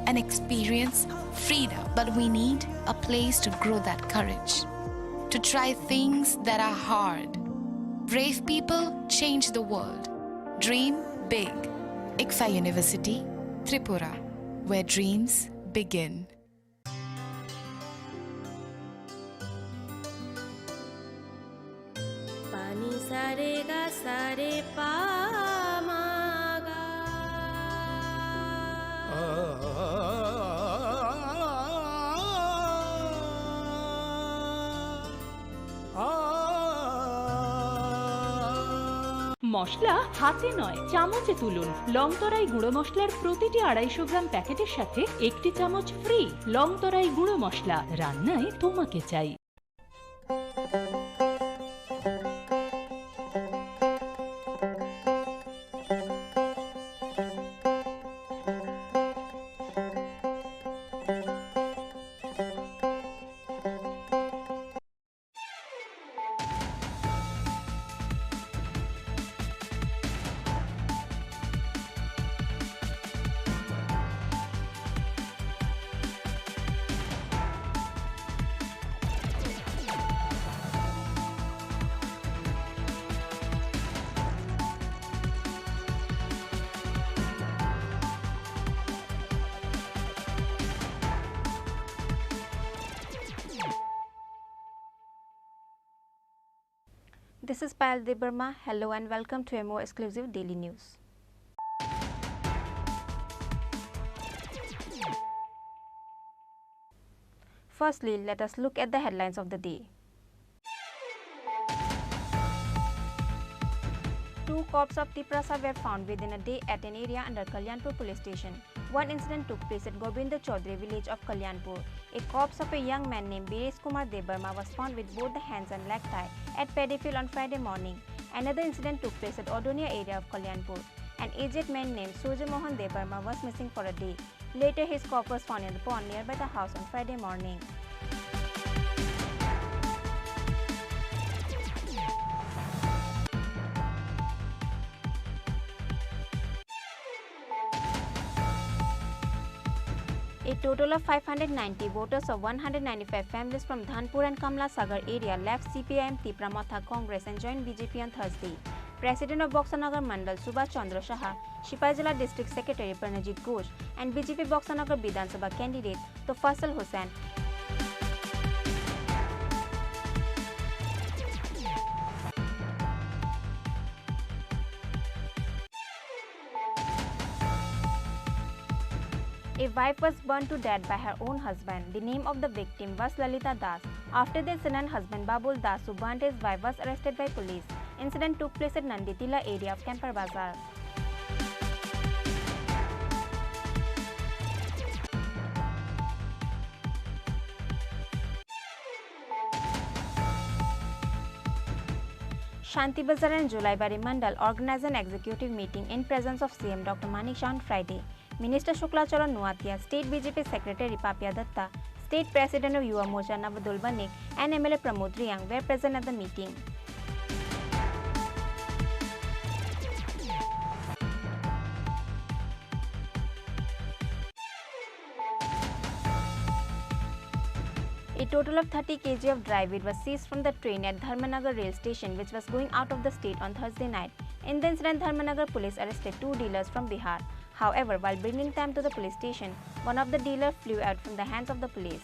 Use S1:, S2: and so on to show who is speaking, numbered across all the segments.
S1: and experience freedom. But we need a place to grow that courage, to try things that are hard. Brave people change the world. Dream big. ICFA University, Tripura, where dreams begin.
S2: Pani sare ga sare pa ma ga.
S3: মশলা হাতে নয় চামচে তুলুন। লংতরাই গুঁড়ো মশলার প্রতিটি 250 গ্রাম প্যাকেটের সাথে 1টি চামচ ফ্রি। লংতরাই গুঁড়ো মশলা, রান্নায় তোমাকে চাই।
S4: This is Payal Debarma. Hello and welcome to a more exclusive daily news. Firstly, let us look at the headlines of the day. 2 corpses of Tiprasa were found within a day at an area under Kalyanpur police station. One incident took place at Govinda Chaudhary village of Kalyanpur. A corpse of a young man named Biresh Kumar Debarma was found with both the hands and leg tied at Paddyfield on Friday morning. Another incident took place at Odonia area of Kalyanpur. An aged man named Surya Mohan Debarma was missing for a day. Later, his corpse was found in the pond nearby the house on Friday morning. A total of 590 voters of 195 families from Dhanpur and Kamla Sagar area left CPIM Tripura Matha Congress and joined BJP on Thursday. President of Boxanagar Mandal Subhash Chandra Saha, Shipajala District Secretary Pranajit Ghosh and BJP Boxanagar Vidhan Sabha candidate Tofassal Hussain A wife was burned to death by her own husband. The name of the victim was Lalita Das. After the incident, husband Babul Das, who burnt his wife, was arrested by police. Incident took place at Nanditila area of Kempar Bazar. Shanti Bazar and Julaibari Mandal organized an executive meeting in presence of CM Dr. Manik Shah on Friday. Minister Shuklacharan Nuatia, State BJP Secretary Papya Datta, State President of Yuva Morcha Navadul Banik and MLA Pramod Riyang were present at the meeting. A total of 30 kg of dry weed was seized from the train at Dharmanagar rail station, which was going out of the state on Thursday night. In the incident, Dharmanagar police arrested 2 dealers from Bihar. However, while bringing them to the police station, one of the dealers flew out from the hands of the police.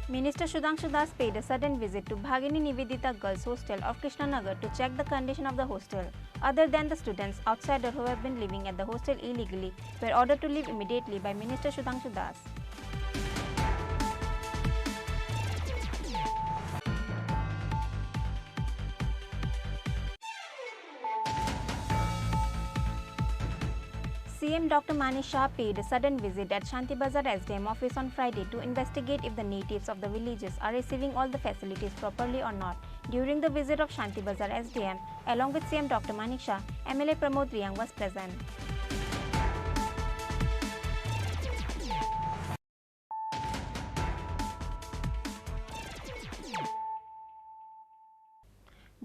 S4: Minister Sudhanshu Das paid a sudden visit to Bhagini Nivedita Girls Hostel of Krishnanagar to check the condition of the hostel. Other than the students, outsiders who have been living at the hostel illegally were ordered to leave immediately by Minister Sudhanshu Das. CM Dr. Manik Shah paid a sudden visit at Shanti Bazar SDM office on Friday to investigate if the natives of the villages are receiving all the facilities properly or not. During the visit of Shanti Bazar SDM, along with CM Dr. Manik Shah, MLA Pramod Riyang was present.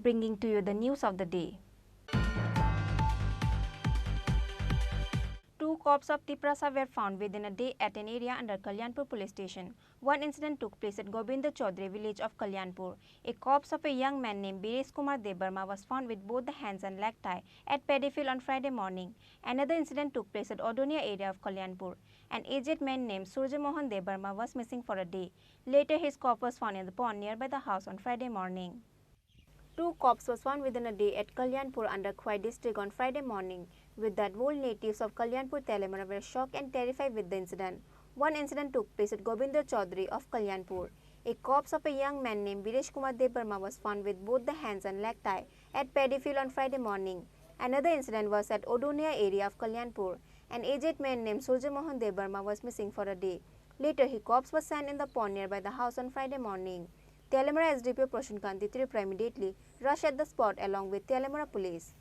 S4: bringing to you the news of the day. Two corpses of Tripura were found within a day at an area under Kalyanpur police station. One incident took place at Govinda Chaudhary village of Kalyanpur. A corpse of a young man named Biresh Kumar Debarma was found with both the hands and leg tied at paddy field on Friday morning. Another incident took place at Odonia area of Kalyanpur. An aged man named Surya Mohan Debarma was missing for a day. Later, his corpse was found in the pond nearby the house on Friday morning. Two corpses was found within a day at Kalyanpur under Khwai district on Friday morning. With that, whole natives of Kalyanpur, Telangana were shocked and terrified with the incident. One incident took place at Govinda Chaudhary of Kalyanpur. A corpse of a young man named Biresh Kumar Debarma was found with both the hands and leg tied at paddy field on Friday morning. Another incident was at Odonia area of Kalyanpur. An aged man named Surya Mohan Debarma was missing for a day. Later, his corpse was seen in the pond nearby the house on Friday morning. Telangana SDPO Chini Tripura immediately rushed at the spot along with Telangana police.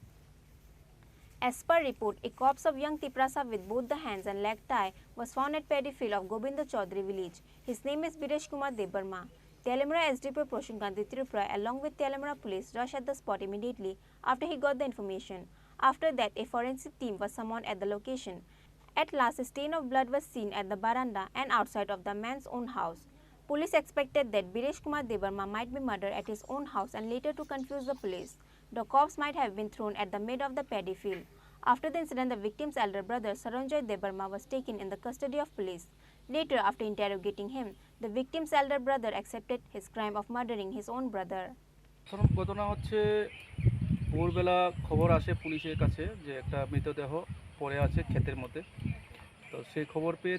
S4: As per report, a corpse of young Tripura with both the hands and leg tied was found at paddy field of Govinda Chaudhary village. His name is Biresh Kumar Debarma. Telangana SDPO Chini Tripura along with Telangana police rushed at the spot immediately after he got the information. After that, a forensic team was summoned at the location. At last, a stain of blood was seen at the veranda and outside of the man's own house. Police expected that Biresh Kumar Debarma might be murdered at his own house and later to confuse the police. The corpse might have been thrown at the mid of the paddy field. After the incident, the victim's elder brother Saranjoy Debarma was taken in the custody of police. Later, after interrogating him, the victim's elder brother accepted his crime of murdering his own brother.
S5: ঘটনা হচ্ছে ভোরবেলা খবর আসে পুলিশের কাছে যে একটা মৃতদেহ পড়ে আছে ক্ষেতের মধ্যে। তো সেই খবর পেয়ে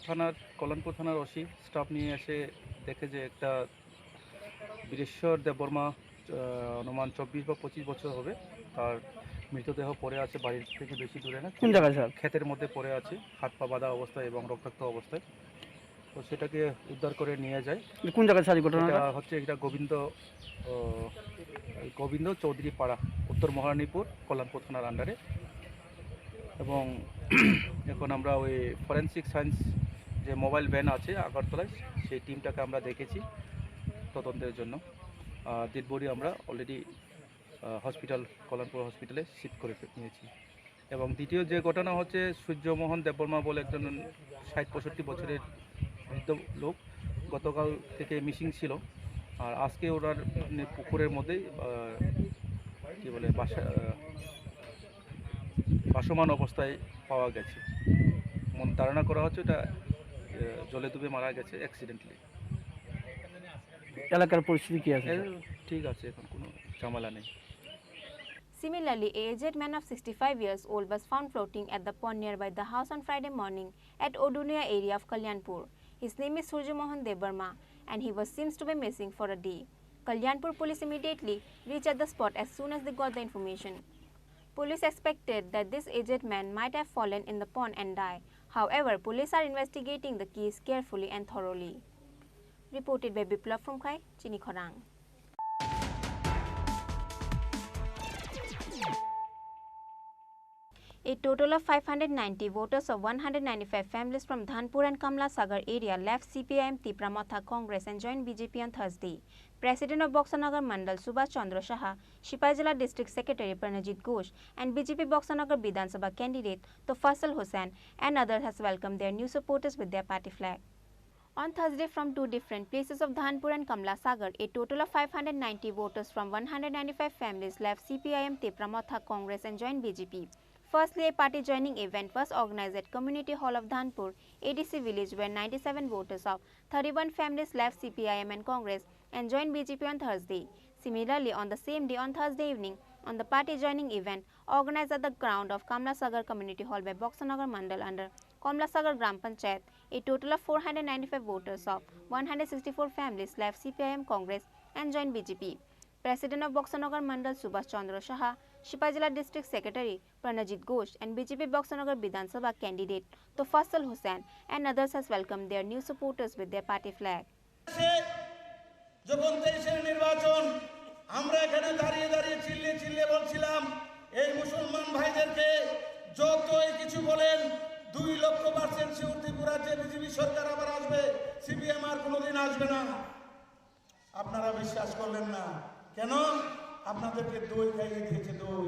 S5: কল্যাণপুর থানার ওসি স্টাফ নিয়ে এসে দেখে যে একটা বীরেশ্বর দেববর্মা অনুমান 24 বা 25 বছর হবে, তার মৃতদেহ পড়ে আছে বাড়ির থেকে বেশি দূরে না, কোন জায়গায় স্যার? ক্ষেতের মধ্যে পড়ে আছে, হাত পা বাঁধা অবস্থায় এবং রক্তাক্ত অবস্থায়। তো সেটাকে উদ্ধার করে নিয়ে যায়। কোন জায়গায় স্যার ঘটনাটা হচ্ছে? এটা গোবিন্দ চৌধুরী পাড়া, উত্তর মহারানীপুর, কল্যাণপুর থানার আন্ডারে। এবং এখন আমরা ওই ফরেন্সিক সায়েন্স যে মোবাইল ভ্যান আছে আগরতলায়, সেই টিমটাকে আমরা দেখেছি তদন্তের জন্য। ডেড বডি আমরা অলরেডি কল্যাণপুর হসপিটালে শিফট করে নিয়েছি। এবং দ্বিতীয় যে ঘটনা হচ্ছে, সূর্যমোহন দেববর্মা বলে একজন 60-65 বছরের বৃদ্ধ লোক গতকাল থেকে মিসিং ছিল। আর আজকে ওনার পুকুরের মধ্যেই ভাসমান অবস্থায় পাওয়া গেছে। ধারণা করা হচ্ছে এটা জলে ডুবে মারা গেছে অ্যাক্সিডেন্টলি। এলাকার পরিস্থিতি কি আছে? ঠিক আছে, এখন কোনো ঝামেলা নেই।
S4: Similarly, a aged man of 65 years old was found floating at the pond nearby the house on Friday morning at Odunia area of Kalyanpur. His name is Surya Mohan Debarma and he seems to be missing for a day. Kalyanpur police immediately reached at the spot as soon as they got the information. Police expected that this aged man might have fallen in the pond and died. However, police are investigating the case carefully and thoroughly. Reported by Biplav from Chini Khorang. A total of 590 voters of 195 families from Dhanpur and Kamla Sagar area left CPIM Tripura Matha Congress and joined BJP on Thursday. President of Boxanagar Mandal Subhash Chandra Saha, Shipajala District Secretary Pranajit Ghosh and BJP Boxanagar Bidhan Sabha candidate Tofassal Hussain and others has welcomed their new supporters with their party flag. On Thursday, from two different places of Dhanpur and Kamla Sagar, a total of 590 voters from 195 families left CPIM Tripura Matha Congress and joined BJP. Firstly, a party joining event was organized at Community Hall of Dhanpur, ADC village, where 97 voters of 31 families left CPIM and Congress and joined BJP on Thursday. Similarly, on the same day, on Thursday evening, on the party joining event organized at the ground of Kamla Sagar Community Hall by Boxanagar Mandal under Kamla Sagar Gram Panchayat, a total of 495 voters of 164 families left CPIM Congress and joined BJP. President of Boxanagar Mandal Subhash Chandra Saha, Shipajala District Secretary Pranajit Ghosh and BJP Boxanagar Bidhan Sabha candidate Tofassal Hussain and others has welcomed their new supporters with their party flag.
S6: যখন 23-এর নির্বাচন আমরা এখানে দাঁড়িয়ে চিল্লে বলছিলাম, এই মুসলমান ভাইদেরকে যতই কিছু বলেন 2,00,000% শিওর ত্রিপুরা যে বিজেপি সরকার আবার আসবে, সিপিএম আর কোনোদিন আসবে না। আপনারা বিশ্বাস করলেন না কেন? আপনাদেরকে দই খাইয়ে দিয়েছে, দই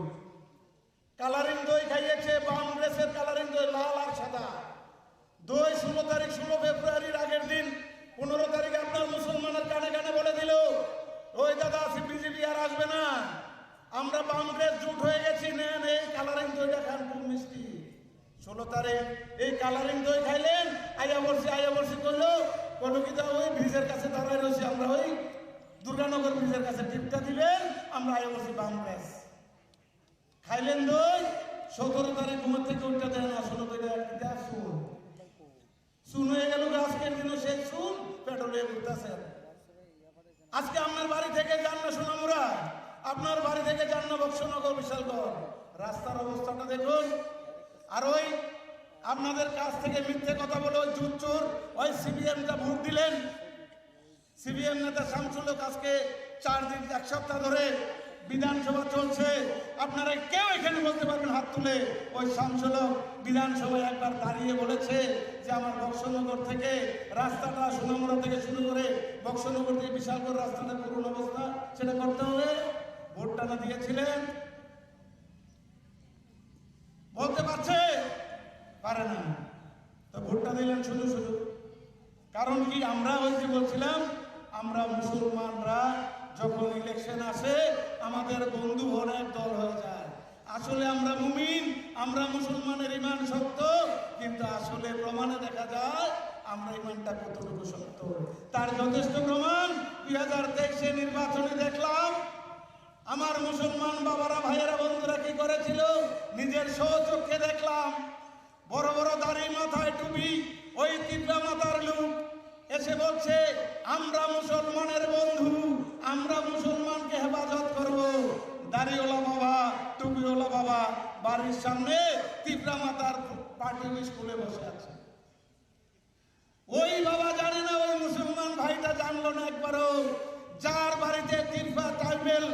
S6: কালারিং দই খাইয়েছে, বাম ড্রেসের কালারিং দই, লাল আর সাদা দই। 16 ফেব্রুয়ারির আগের দিন 15 তারিখে আপনার মুসলমানের কানে কানে বলে দিল, ওই দাদা বিজেপি আর আসবে না, আমরা বাম ড্রেস জুট হয়ে গেছি, নেন এই কালারিং দইটা খান, খুব মিষ্টি। 16 তারিখ এই কালারিং দই খাইলেন, আয়া বর্ষি করলো কি ওই ব্রিজের কাছে দাঁড়ায় রয়েছি আমরা, ওই দুর্গানগর ব্রিজের কাছে টিপটা দিলেন, আমরা আয়া বলছি বাম ড্রেস খাইলেন দই। 17 তারিখ ঘুমের থেকে উঠতে দেয় না, 16 তারিখ শুন হয়ে গেল, আজকের দিনও সেই শুন পেট্রোলে উঠতেছে। আজকে আপনার বাড়ি থেকে যান না সোনামুড়া, আপনার বাড়ি থেকে যান না বক্সনগর বিশালগড়, রাস্তার অবস্থাটা দেখুন। আর ওই আপনাদের কাছ থেকে মিথ্যে কথা বলে ওই জুচ্চুর ওই সিপিএমটা ভোট দিলেন, সিপিএম নেতা শামসুল হক আজকে 4 দিন 1 সপ্তাহ ধরে বিধানসভা চলছে, আপনারা কেউ এখানে বলতে পারবেন হাত তুলে ওই শামসুল হক বিধানসভায় একবার দাঁড়িয়ে বলেছে যে আমার বক্সনগর থেকে রাস্তাটা সোনামুড়া থেকে শুরু করে বক্সনগর থেকে বিশালগড় রাস্তাটা করুন অবস্থা, সেটা করতে হবে? ভোটটা না দিয়েছিলেন? বলতে পারছে? পারে না। তো ভোটটা দিলেন শুধু শুধু। কারণ কি, আমরা ওই যে বলছিলাম, আমরা মুসলমানরা যখন ইলেকশন আসে আমাদের বন্ধু অনেক দল হয়ে যায়। আসলে আমরা মুমিন, আমরা মুসলমানের ইমান সত্য, কিন্তু আসলে প্রমাণে দেখা যায় আমরা ইমানটা কতটুকু সত্য। তার যথেষ্ট প্রমাণ 2023 নির্বাচনে দেখলাম। আমার মুসলমান বাবারা, ভাইয়েরা, বন্ধুরা কি করেছিল নিজের স্বচক্ষে দেখলাম। বড় বড় দাড়ি, মাথায় টুপি, ওই তিব্রা মাতার লোক এসে বলছে আমরা মুসলমানের বন্ধু, আমরা মুসলমানকে হেফাজত করব। দাড়িওয়ালা বাবা, টুপিওয়ালা বাবা বাড়ির সামনে তিব্রা মাতার পার্টি স্কুলে বসে আছে। ওই বাবা জানে না, ওই মুসলমান ভাইটা জানলো না একবারও, যার বাড়িতে তিরফা ট্রাইবেল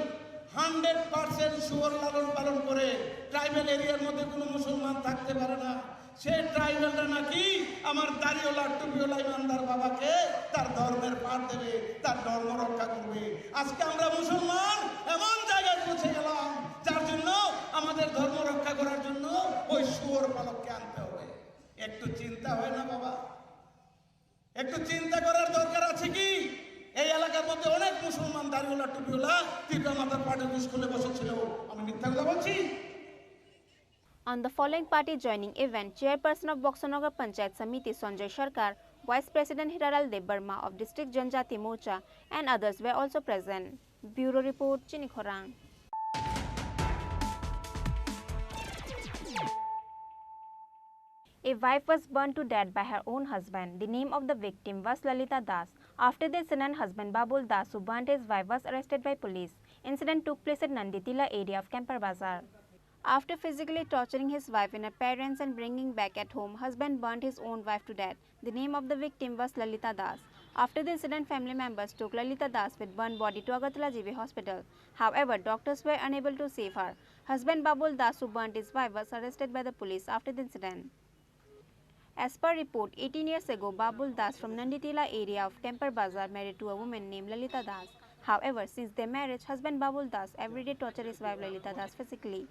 S6: 100% শুয়োর লালন পালন করে, ট্রাইবেল এরিয়ার মধ্যে কোনো মুসলমান থাকতে পারে না, সে ট্রাইবেলরা নাকি আমার দাড়িওয়ালা টুপিওয়ালা ইমানদার বাবাকে তার ধর্মের পাঠ দেবে, তার ধর্ম রক্ষা করবে। আজকে আমরা মুসলমান এমন জায়গায় পৌঁছে গেলাম যার জন্য আমাদের ধর্ম রক্ষা করার জন্য ওই শুয়োর পালককে আনতে হবে। একটু চিন্তা হয় না বাবা? একটু চিন্তা করার দরকার আছে কি? এই এলাকার মধ্যে অনেক মুসলমান দাড়িওয়ালা টুপিওয়ালা তিব্রা মাতার পার্টি স্কুলে বসেছিল, আমি মিথ্যা কথা বলছি?
S4: On the following party joining event, Chairperson of Boxanagar Panchayat Samiti Sanjay Sarkar, Vice President Hiraral Debarma of District Janjati Morcha and others were also present. Bureau Report, Chini Khorang. A wife was burned to death by her own husband. The name of the victim was Lalita Das. After the incident, husband Babul Das, who burnt his wife, was arrested by police. Incident took place at Nanditila area of Kempar Bazar. After physically torturing his wife and her parents and bringing back at home, husband burnt his own wife to death. The name of the victim was Lalita Das. After the incident, family members took Lalita Das with burnt body to Agartala GB Hospital. However, doctors were unable to save her. Husband Babul Das, who burnt his wife, was arrested by the police after the incident. As per report, 18 years ago, Babul Das from Nanditila area of Kempar Bazar married to a woman named Lalita Das. However, since their marriage, husband Babul Das everyday tortured his wife Lalita Das physically.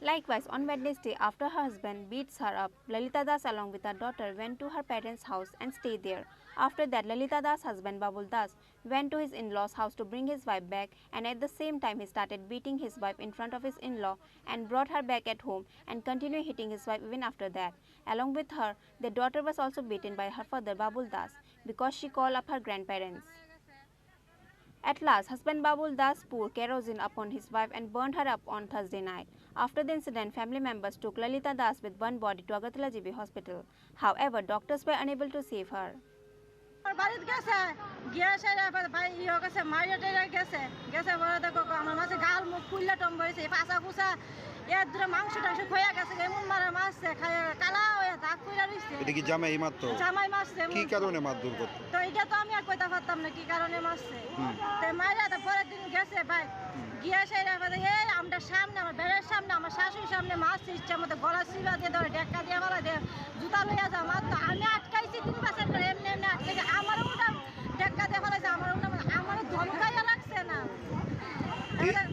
S4: Likewise, on Wednesday, after her husband beats her up, Lalita Das along with her daughter went to her parents' house and stayed there. After that, Lalita Das' husband Babul Das went to his in-laws' house to bring his wife back, and at the same time he started beating his wife in front of his in-law and brought her back at home and continued hitting his wife even after that. Along with her, their daughter was also beaten by her father Babul Das because she called up her grandparents. At last, husband Babul Das poured kerosene upon his wife and burned her up on Thursday night. After the incident, family members took Lalita Das with burnt body to Agartala GB Hospital. However, doctors were unable to save her.
S7: বাড়িতে গেছে গিয়ে সে ভাই ইয়ে গেছে মাইয়া গেছে গেছে বলে দেখো আমার মাছে গাল মুখ খুললে টম হয়েছে পাশা পুষা এর দূরে মাংস টাংস খোয়া গেছে এমন মারা মারছে কালা হয়ে দাগ খুইলা রইছে।
S8: এটা কি জামাই মারতো?
S7: জামাই মারছে।
S8: কি কারণে মারধর করতো?
S7: তো এটা তো আমি আর কইতে পারতাম না কি কারণে মারছে। তো মাইরা তো পরের দিন গেছে ভাই গিয়ে সে এই আমরা সামনে আমার বেড়ের সামনে আমার শাশুড়ির সামনে মারছে ইচ্ছা মতো গলা চিবা দিয়ে ধরে ডেক্কা দিয়ে বলা দিয়ে জুতা লইয়া যা মারতো। আমি আটকাইছি 3 বছর করে এমনি এমনি আটকে আমারও ওটা ডেক্কা দিয়ে ফেলেছে আমারও আমারও ধমকাইয়া লাগছে না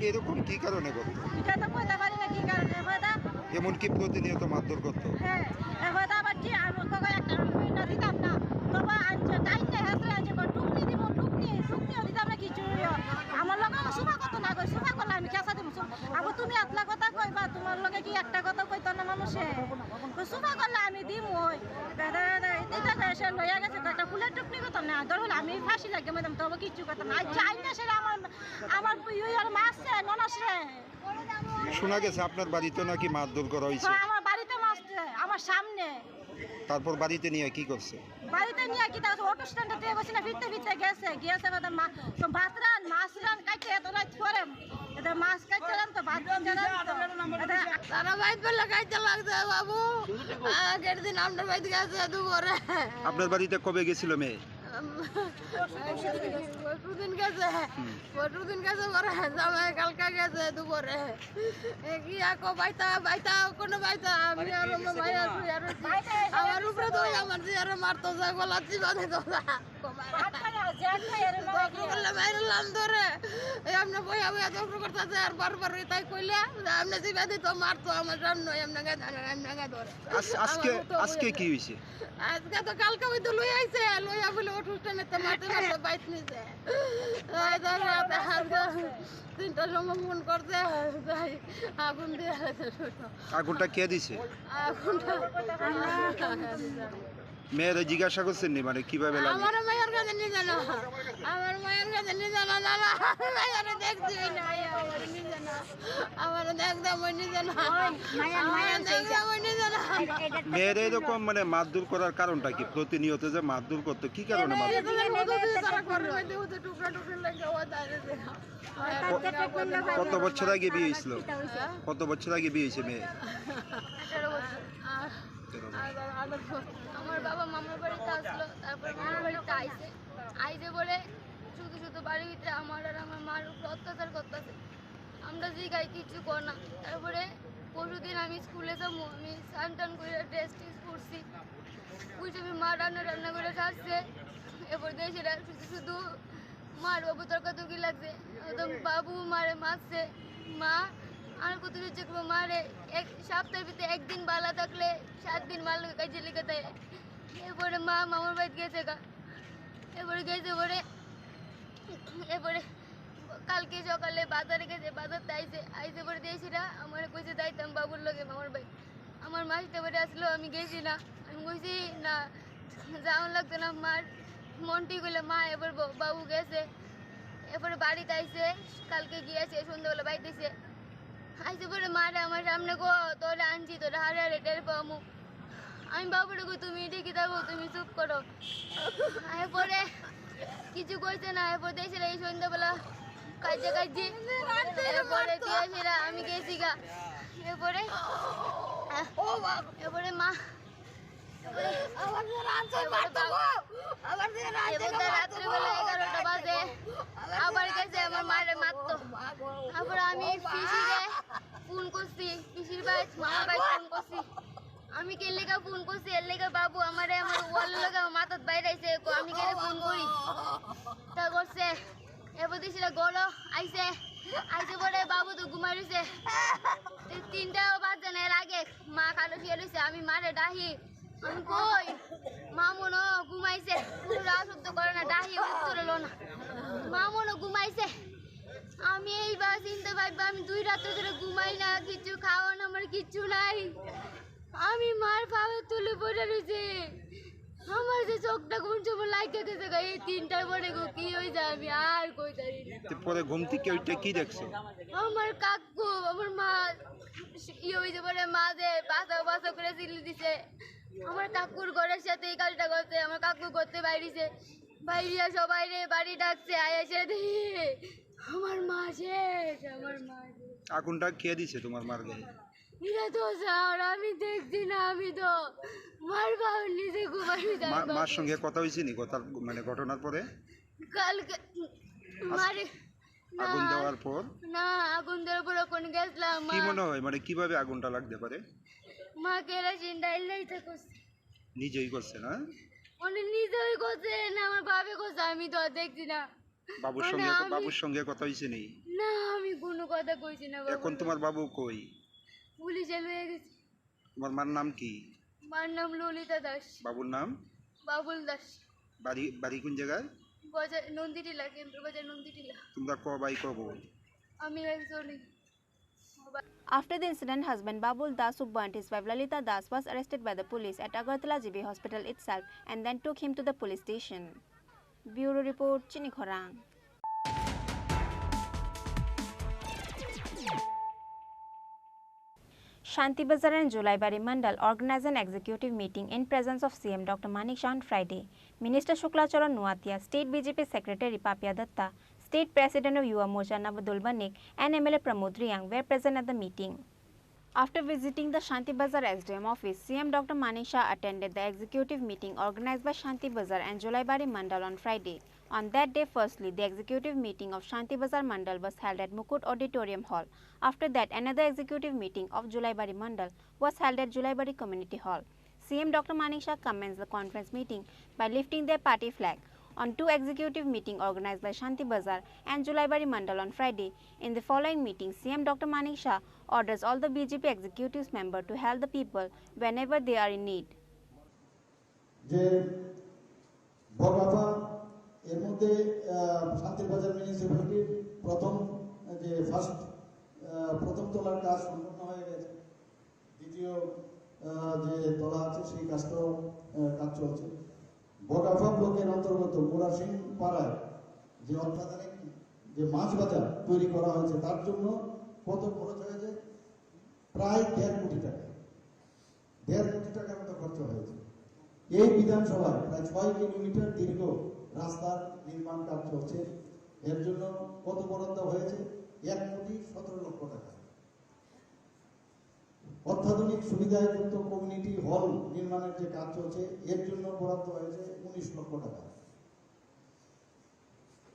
S8: এরকম কি কারণে করতো?
S7: এটা তো কইতে পারি না কি কারণে ভাইদা।
S8: এমনকি প্রতিনিয়ত মারধর করতো?
S7: হ্যাঁ ভাইদা আবার কি আমি কবে একটা আমি না দিতাম না তবে আনছে টাইটে হাসলে আনছে টুকনি দিব টুকনিও দিতাম না কিছু আমার লগে আমার সুফা কত না কই সুফা করলে আমি কেসা দিব আবার তুমি আতলা কথা কইবা তোমার লগে কি একটা কথা কইতো না মানুষে সুফা করলে আমি দিম ওই এটা এসে লইয়া গেছে একটা ফুলের টুকনি কথা না ধরুন আমি ফাঁসি লাগে ম্যাডাম তবে কিছু কথা না চাই না সেটা আমার আর মাসছে ননাসরে
S8: শোনা গেছে আপনার বাড়িতে নাকি মারধর করা হয়েছে?
S7: আমার বাড়িতে মাসছে আমার সামনে।
S8: তারপর বাড়িতে নিয়ে কি করছে?
S7: বাড়িতে নিয়ে কি তার অটো স্ট্যান্ডে দিয়ে গেছে না ফিরতে গিয়েছে ভাত রান মাছ রান কাটতে এত রাত করে এটা মাছ কাটতে রান তো ভাত রান তারা বাইত বলে কাটতে লাগছে বাবু আগের দিন আমরা বাইত গেছে দুপুরে।
S8: আপনার বাড়িতে কবে গেছিল মেয়ে?
S7: পরশুদিন গেছে পরে জামাই কালকা গেছে দুপুরে কি আকো বাইতা কোনো বাইতা আমি আর মাই আছি আর আমার উপরে তো আমার যে আর মারতো যা গলা চিবা দিত বললে মাইরলাম ধরে এমনি বইয়া বইয়া দৌড় করতেছে আর বারবার তাই কইলে এমনি চিবা দিত মারতো আমার সামনে এমনি ধরে।
S8: আজকে কি হয়েছে?
S7: আজকে তো কালকে ওই তো লইয়া বলে অনুষ্ঠানেতে মাঠে বাইক নিছে তিনটার সময় ফোন করছে আগুন দিয়ে
S8: আগুনটা কে দিছে?
S7: আগুনটা
S8: মেয়েরা জিজ্ঞাসা করছেন নি মানে কিভাবে লাগে?
S7: আমার মায়ের কাছে নিয়ে জানা আমার মায়ের কাছে নিয়ে জানা না মায়ের দেখছি না আমার একদম নিয়ে জানা
S8: মেয়েরা এরকম মানে মারধর করার কারণটা কি? প্রতিনিয়ত যে মারধর করতো কি কারণে কত বছর আগে বিয়ে হয়েছিল? কত বছর আগে বিয়ে হয়েছে মেয়ে?
S9: আমার বাবা মামার বাড়িতে আসলো তারপর মামার বাড়িতে আইসে বলে শুধু বাড়ির ভিতরে আমার আর আমার মার উপর অত্যাচার করতেছে আমরা যে গাই কিছু কর না। তারপরে পরশুদিন আমি স্কুলে যাবো আমি স্নান টান করে ড্রেস টেস করছি ওই সময় মা রান্না করে খাচ্ছে এরপর দেখছি শুধু মার বাবু তর্কাতর্কি লাগছে একদম বাবু মারে মারছে মা আর কত হচ্ছে মারে এক সপ্তাহের ভিতরে একদিন বালা থাকলে 7 দিন মার কাজে লিখে দেয়। এরপরে মা মামার বাড়ি গেছে এরপরে কালকে সকালে বাজারে গেছে বাজারতে আইসে পরে দিয়েছি না আমার কইছে যাইতাম বাবুর লগে মামার বাড়ি আমার মাসিটা বাড়ি আসলো আমি গেছি না আমি কইছি না যাওয়ান লাগতো না মার মনটি কইলে মা এবার বাবু গেছে এরপরে বাড়িতে আইসে কালকে গিয়েছে সন্ধ্যাবেলা বাড়িতেছে আইসে পরে মারে আমার সামনে গো তোরে আনছি তোরে হারে হারে টের পাবো আমি বাবুরে গো তুমি ঠিকই থাকো তুমি চুপ করো এরপরে কিছু কইছে না এরপর দেখছি এই সন্ধ্যাবেলা কাজে এরপরে দিয়েছিলা আমি গেছি গা এরপরে মা রাত্রিবেলা 11টা বাজে আবার গেছে আমার মায়ের মারতো তারপরে আমি পিসিরে ফোন করছি পিসির ভাই মামার ভাই ফোন করছি আমি কে লেগা ফোন করছি এর লেগা বাবু আমার ওয়াল লগা মাথার বাইরে আইছে আমি কে ফোন করি তা করছে এরপর দিছিলা গড় আইছে পরে বাবু তো ঘুমাই রয়েছে 3টা বাজে না এর আগে মা খালো শুয়ে রয়েছে আমি মারে ডাহি আমি কই মামুনো ঘুমাইছে পুরো শব্দ করে না ডাহি উত্তর এলো না মামুনো ঘুমাইছে আমি এইবার চিনতে পারবো আমি 2 রাত ধরে ঘুমাই না কিছু খাওয়ান আমার কিচ্ছু নাই আমি মার পাবে তুলে পড়ে রয়েছে আমার যে চোখটা কোন সময় লাইকে গেছে এই 3টার পরে গো কি হয়ে যায় আমি আর কই জানি না
S8: পরে ঘুম থেকে ওইটা কি দেখছো?
S9: আমার কাকু আমার মা হয়েছে পরে মা যে বাসা করে চিল্লি দিছে আমার কাকুর ঘরের সাথে এই কাজটা করছে আমার কাকু করতে বাইরেছে বাইরিয়া সবাই রে বাড়ি ডাকছে আয়েছে আমার মা শেষ
S8: আগুনটা কে দিছে তোমার মার গায়ে?
S9: এটা তো স্যার আমি দেখছি না আমি তো মার বাবা নিজে ঘুমাই
S8: মার সঙ্গে কথা হয়েছে নি কথা মানে ঘটনার পরে?
S9: কালকে মারে
S8: আগুন দেওয়ার পর
S9: না আগুন দেওয়ার পর কোন গেছলাম
S8: কি মনে হয় মানে কিভাবে আগুনটা লাগতে পারে?
S9: মা কেরোসিন ডাইলাইতে করছে
S8: নিজেই করছে না?
S9: মানে নিজেই করছে না আমার বাবা করছে আমি তো দেখছি না
S8: বাবুর সঙ্গে কথা হয়েছে নি?
S9: না আমি আমি কোনো কথা কইছি না বাবু।
S8: এখন তোমার বাবু কই?
S9: পুলিশে লয়ে গেছে।
S8: তোমার মার নাম কি?
S9: মার নাম ললিতা দাস।
S8: বাবুর নাম?
S9: বাবুল দাস।
S8: বাড়ি বাড়ি কোন জায়গায়?
S9: বাজার নন্দীটিলা, কেন্দ্র বাজার নন্দীটিলা।
S8: তোমরা ক ভাই ক বোন?
S9: আমি একজনই।
S4: After the incident, husband Babul Das, who burnt his wife Lalita Das, was arrested by the police at Agartala GB hospital itself and then took him to the police station. Bureau report, Chini Khorang. Shanti Bazar and Julaibari Mandal organized an executive meeting in presence of CM Dr. Manik Shah on Friday. Minister Shuklacharan Nuatia, State BJP Secretary Papia Datta, State President of Yuva Morcha Navadul Banik and MLA Pramod Riyang were present at the meeting. After visiting the Shanti Bazar SDM office, CM Dr. Manik Shah attended the executive meeting organized by Shanti Bazar and Julaibari Mandal on Friday. On that day, firstly, the executive meeting of Shanti Bazar Mandal was held at Mukut Auditorium Hall. After that, another executive meeting of Julaibari Mandal was held at Julaibari Community Hall. CM Dr. Manik Shah commenced the conference meeting by lifting their party flag. On two executive meetings organized by Shanti Bazar and Julaibari Mandal on Friday, in the following meeting, CM Dr. Manik Shah orders all the BJP executives members to help the people whenever they are in need.
S6: যে বগাফা এর মধ্যে শান্তিবাজার মিউনিসিপ্যালিটির প্রথম তলার কাজ সম্পন্ন হয়ে গেছে। দ্বিতীয় যে তলা আছে সেই কাজটাও কাজ চলছে। বগাফা ব্লকের অন্তর্গত মুরাসিং পাড়ায় যে অত্যাধুনিক যে মাছ বাজার তৈরি করা হয়েছে তার জন্য কত খরচ হয়েছে? প্রায় 1.5 কোটি টাকা। 1.5 কোটি টাকার মতো খরচ হয়েছে। এই বিধানসভায় প্রায় 6 কিলোমিটার দীর্ঘ রাস্তার নির্মাণ কাজ চলছে। এর জন্য কত বরাদ্দ হয়েছে? 1,17,00,000 টাকা। অত্যাধুনিক সুবিধাযুক্ত কমিউনিটি হল নির্মাণের যে কাজ চলছে এর জন্য বরাদ্দ হয়েছে 19 লক্ষ টাকা।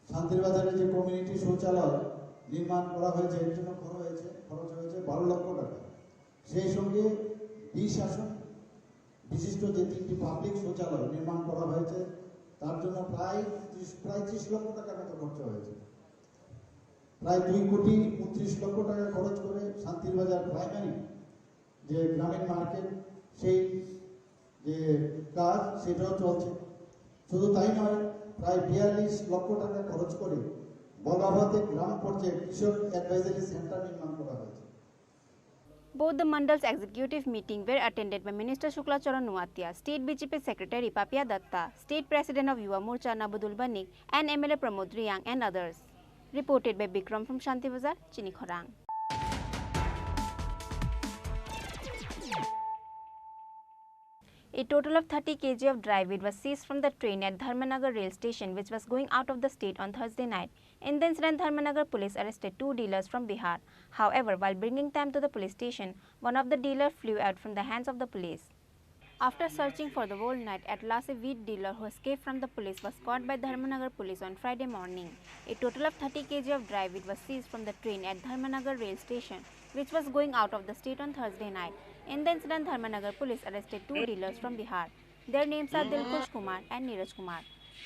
S6: শান্তিরবাজারে যে কমিউনিটি শৌচালয় নির্মাণ করা হয়েছে এর জন্য খরচ হয়েছে 12 লক্ষ টাকা। সেই সঙ্গে শাসন বিশিষ্ট যে 3টি পাবলিক শৌচালয় নির্মাণ করা হয়েছে তার জন্য প্রায় 30 লক্ষ টাকার মতো খরচ হয়েছে। প্রায় 2,29,00,000 টাকা খরচ করে শান্তিরবাজার প্রাইমারি যে গ্রামীণ মার্কেট সেই যে কাজ সেটাও চলছে। শুধু তাই নয়, প্রায় 42 লক্ষ টাকা খরচ করে বগাভাতে গ্রাম পর্যায়ে কৃষক অ্যাডভাইজারি সেন্টার নির্মাণ করা হয়েছে।
S4: Both the Mandal's executive meeting were attended by Minister Shuklacharan Nuatia, State BJP Secretary Papia Datta, State President of Yuva Morcha Navadul Banik and MLA Pramod Riyang and others. Reported by Bikram from Shanti Bazar, Chini Khorang. A total of 30 kg of dry weed was seized from the train at Dharmanagar rail station which was going out of the state on Thursday night. In the incident, Dharmanagar police arrested 2 dealers from Bihar. However, while bringing them to the police station, one of the dealers flew out from the hands of the police. After searching for the whole night, at last a wheat dealer who escaped from the police was caught by Dharmanagar police on Friday morning. A total of 30 kg of dry weed was seized from the train at Dharmanagar rail station which was going out of the state on Thursday night. In the incident, Dharmanagar police arrested 2 dealers from Bihar. Their names are Dilkhush Kumar and Neeraj Kumar.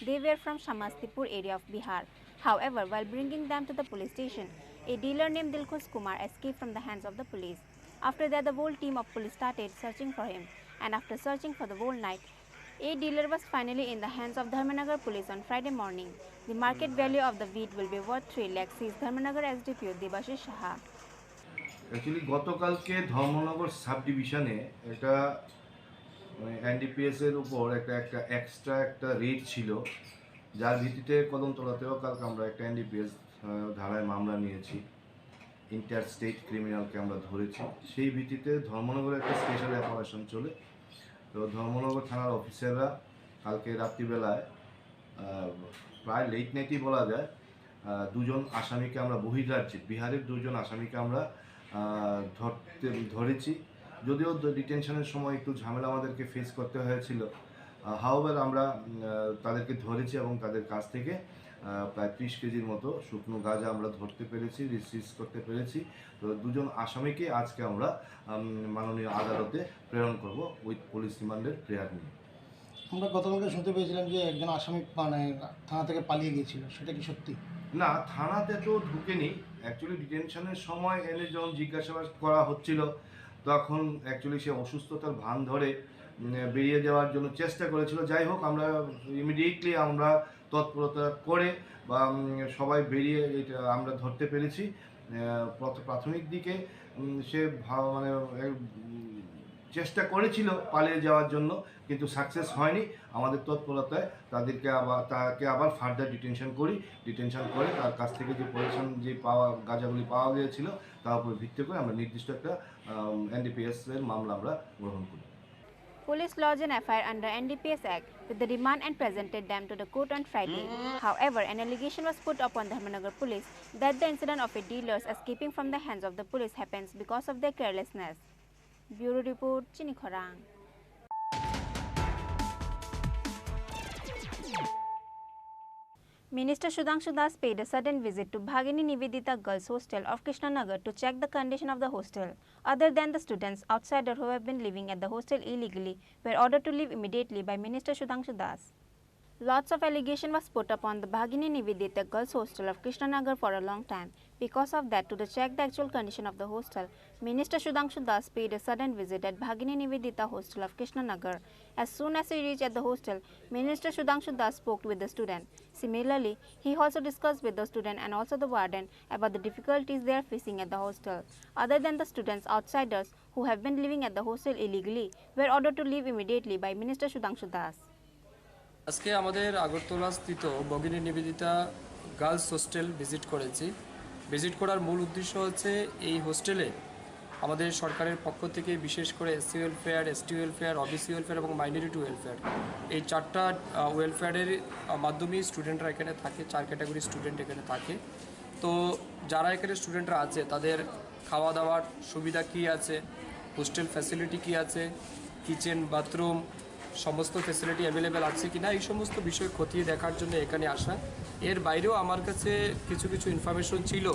S4: They were from Shamastipur area of Bihar. However, while bringing them to the police station, a dealer named Dilkhush Kumar escaped from the hands of the police. After that, the whole team of police started searching for him, and after searching for the whole night, a dealer was finally in the hands of Dharmanagar police on Friday morning. The market value of the wheat will be worth 3 lakhs, says Dharmanagar SDPO Debashish Saha.
S10: Actually গতকালকে Dharmanagar sub ডিভিশনে এটা NDPS এর উপর একটা extra একটা red ছিল, যার ভিত্তিতে কদমতলাতেও কালকে আমরা একটা এনডিপিএস ধারায় মামলা নিয়েছি। ইন্টার স্টেট ক্রিমিনালকে আমরা ধরেছি। সেই ভিত্তিতে ধর্মনগরে একটা স্পেশাল অপারেশন চলে। তো ধর্মনগর থানার অফিসাররা কালকে রাত্রিবেলায় প্রায় লেট নাইটই বলা যায় 2 জন আসামিকে আমরা বহির্রাজ্যে বিহারের 2 জন আসামিকে আমরা ধরেছি। যদিও ডিটেনশনের সময় একটু ঝামেলা আমাদেরকে ফেস করতে হয়েছিল, হাওয়ার আমরা তাদেরকে ধরেছি এবং তাদের কাছ থেকে প্রায় 30 কেজির মতো শুকনো গাঁজা আমরা ধরতে পেরেছি, রিসিভ করতে পেরেছি। তো 2 জন আসামিকে আজকে আমরা মাননীয় আদালতে প্রেরণ করব উইথ পুলিশ রিমান্ডের প্রেয়ার নিয়ে।
S11: আমরা গতকালকে শুনতে পেয়েছিলাম যে একজন আসামি মানে থানা থেকে পালিয়ে গিয়েছিল, সেটা কি সত্যি?
S10: না, থানাতে তো ঢুকেনি। অ্যাকচুয়ালি ডিটেনশনের সময় এনে যখন জিজ্ঞাসাবাদ করা হচ্ছিল তখন অ্যাকচুয়ালি সে অসুস্থতার ভান ধরে বেরিয়ে যাওয়ার জন্য চেষ্টা করেছিল। যাই হোক, আমরা ইমিডিয়েটলি আমরা তৎপরতা করে বা সবাই বেরিয়ে এটা আমরা ধরতে পেরেছি। প্রাথমিক দিকে সে মানে চেষ্টা করেছিল পালিয়ে যাওয়ার জন্য, কিন্তু সাকসেস হয়নি। আমাদের তৎপরতায় তাকে আবার ফার্দার ডিটেনশন করে তার কাছ থেকে যে পজিশন যে গাঁজাগুলি পাওয়া গিয়েছিল তার উপর ভিত্তি করে আমরা নির্দিষ্ট একটা NDPS এর মামলা আমরা গ্রহণ করি।
S4: Police lodged an FIR under NDPS Act with the remand and presented them to the court on Friday. However, an allegation was put upon the Dharmanagar police that the incident of a dealers escaping from the hands of the police happens because of their carelessness. Bureau Report, Chini Khorang. Minister Sudhanshu Das paid a sudden visit to Bhagini Nivedita Girls Hostel of Krishnanagar to check the condition of the hostel. Other than the students, outsiders who have been living at the hostel illegally were ordered to leave immediately by Minister Sudhanshu Das. Lots of allegation was put upon the Bhagini Nivedita Girls Hostel of Krishnanagar for a long time. Because of that, to check the actual condition of the hostel, Minister Sudhanshu Das paid a sudden visit at Bhagini Nivedita Hostel of Krishnanagar. As soon as he reached at the hostel, Minister Sudhanshu Das spoke with the student. Similarly, he also discussed with the student and also the warden about the difficulties they are facing at the hostel. Other than the students, outsiders who have been living at the hostel illegally were ordered to leave immediately by Minister Sudhanshu Das.
S11: আজকে আমাদের আগরতলা স্থিত ভগিনী Nivedita girls hostel visit করেছি। Visit করার মূল উদ্দেশ্য হচ্ছে এই হোস্টেলে আমাদের সরকারের পক্ষ থেকে বিশেষ করে SC welfare, ST welfare, OBC welfare এবং মাইনরিটি ওয়েলফেয়ার, এই চারটা ওয়েলফেয়ারের মাধ্যমেই স্টুডেন্টরা এখানে থাকে। 4 ক্যাটাগরি স্টুডেন্ট এখানে থাকে। তো যারা এখানে স্টুডেন্টরা আছে তাদের খাওয়া দাওয়ার সুবিধা কী আছে, হোস্টেল ফ্যাসিলিটি কী আছে, কিচেন, বাথরুম সমস্ত ফ্যাসিলিটি অ্যাভেলেবেল আছে কিনা, এই সমস্ত বিষয় খতিয়ে দেখার জন্য এখানে আসা। এর বাইরেও আমার কাছে কিছু ইনফরমেশন ছিল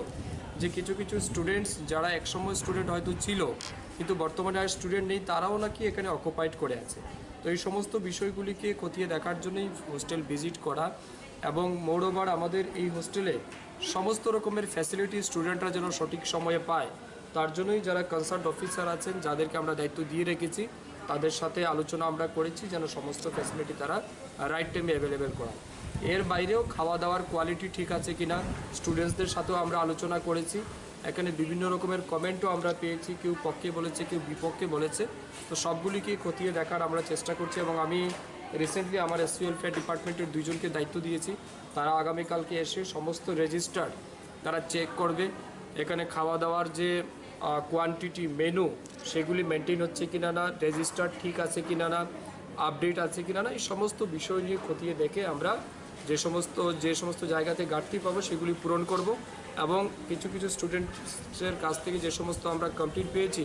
S11: যে কিছু স্টুডেন্টস যারা একসময় স্টুডেন্ট হয়তো ছিল কিন্তু বর্তমানে আর স্টুডেন্ট নেই, তারাও নাকি এখানে অকুপাইড করে আছে। তো এই সমস্ত বিষয়গুলিকে খতিয়ে দেখার জন্যই হোস্টেল ভিজিট করা। এবং মোরওভার আমাদের এই হোস্টেলে সমস্ত রকমের ফ্যাসিলিটি স্টুডেন্টরা যেন সঠিক সময়ে পায়, তার জন্যই যারা কনসার্ন অফিসার আছেন, যাদেরকে আমরা দায়িত্ব দিয়ে রেখেছি, তাদের সাথে আলোচনা আমরা করেছি যেন সমস্ত ফ্যাসিলিটি তারা রাইট টাইমে অ্যাভেলেবেল করায়। এর বাইরেও খাওয়া দাওয়ার কোয়ালিটি ঠিক আছে কিনা স্টুডেন্টসদের সাথেও আমরা আলোচনা করেছি। এখানে বিভিন্ন রকমের কমেন্টও আমরা পেয়েছি, কেউ পক্ষে বলেছে, কেউ বিপক্ষে বলেছে। তো সবগুলিকে খতিয়ে দেখার আমরা চেষ্টা করছি এবং আমি রিসেন্টলি আমার এসসি ওয়েলফেয়ার ডিপার্টমেন্টের 2 জনকে দায়িত্ব দিয়েছি। তারা আগামীকালকে এসে সমস্ত রেজিস্টার তারা চেক করবে, এখানে খাওয়া দাওয়ার যে কোয়ান্টিটি, মেনু, সেগুলি মেনটেন হচ্ছে কিনা না, রেজিস্টার ঠিক আছে কিনা না, আপডেট আছে কিনা না, এই সমস্ত বিষয় নিয়ে খতিয়ে দেখে আমরা যে সমস্ত জায়গাতে ঘাটতি পাবো সেগুলি পূরণ করব। এবং কিছু স্টুডেন্টসের কাছ থেকে যে সমস্ত আমরা কমপ্লেইন পেয়েছি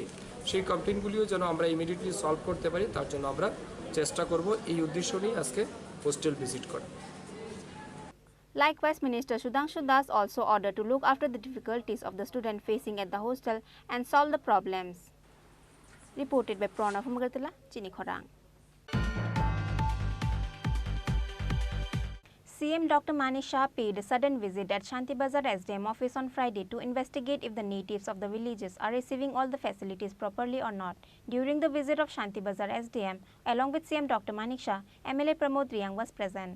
S11: সেই কমপ্লেইনগুলিও যেন আমরা ইমিডিয়েটলি সলভ করতে পারি, তার জন্য আমরা চেষ্টা করব। এই উদ্দেশ্য নিয়ে আজকে হোস্টেল ভিজিট করা।
S4: Likewise, Minister Sudhanshu Das also ordered to look after the difficulties of the student facing at the hostel and solve the problems. Reported by Pranav from Agartala, Chini Khorang. CM Dr. Mani Shah paid a sudden visit at Shanti Bazar SDM office on Friday to investigate if the natives of the villages are receiving all the facilities properly or not. During the visit of Shanti Bazar SDM, along with CM Dr. Mani Shah, MLA Pramod Riyang was present.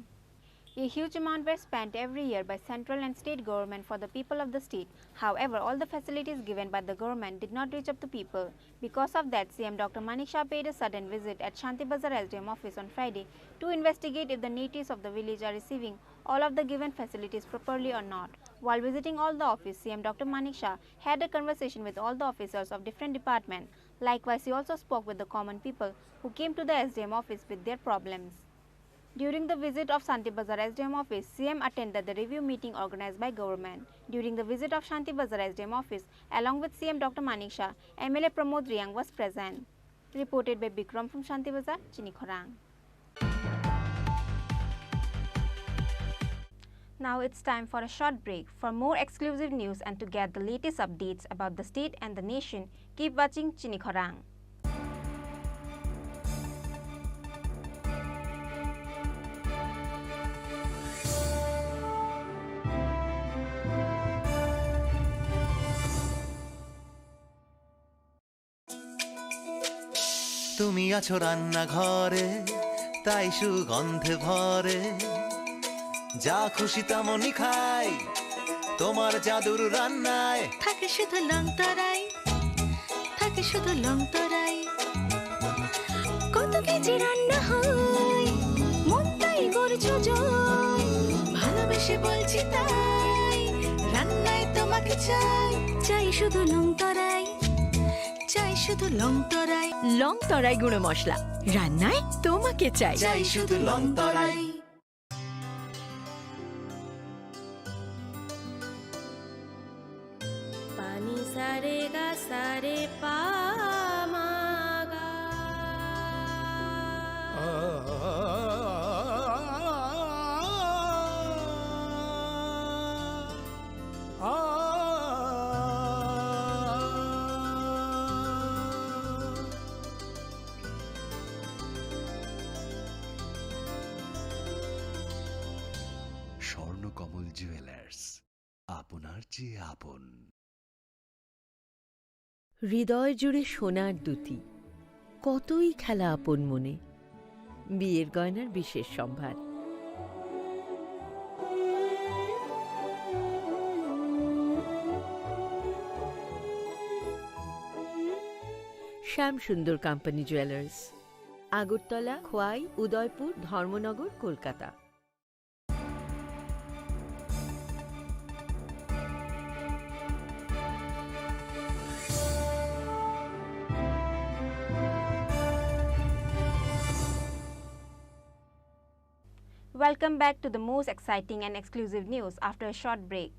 S4: A huge amount were spent every year by central and state government for the people of the state. However, all the facilities given by the government did not reach up to people. Because of that, CM Dr. Mani Shah paid a sudden visit at Shanti Bazar SDM office on Friday to investigate if the natives of the village are receiving all of the given facilities properly or not. While visiting all the office, CM Dr. Mani Shah had a conversation with all the officers of different departments. Likewise, he also spoke with the common people who came to the SDM office with their problems. During the visit of Shanti Bazar SDM office, CM attended the review meeting organized by government. During the visit of Shanti Bazar SDM office, along with CM Dr. Mani Shah, MLA Pramod Riyang was present. Reported by Bikram from Shanti Bazar, Chini Khorang. Now it's time for a short break. For more exclusive news and to get the latest updates about the state and the nation, keep watching Chini Khorang.
S12: তুমি আছো রান্নাঘরে, তাই সুগন্ধে ভরে। যা খুশি তেমনই খাই, তোমার জাদুর রান্নায়
S13: থাকে শুধু লং তরাই, থাকে শুধু লং তরাই। কত কেজি রান্না হয়, মন তাই করছো জয়। ভালোবেসে বলছি তাই, রান্নায় তোমাকে চাই, চাই শুধু লং তরাই, চাই শুধু লং তরাই। লং তরাই গুঁড়ো মশলা, রান্নায় তোমাকে চাই, চাই শুধু লং তরাই।
S2: पानी सारे गा सारे पा मा गा
S12: স্বর্ণকমল জুয়েলার্স, আপনার চেয়ে আপন।
S13: হৃদয় জুড়ে সোনার দুটি, কতই খেলা আপন মনে। বিয়ের গয়নার বিশেষ সম্ভার। শ্যাম সুন্দর company jewellers, Agartala, Khowai, Udaipur, Dharmanagar, Kolkata.
S4: Welcome back to the most exciting and exclusive news after a short break.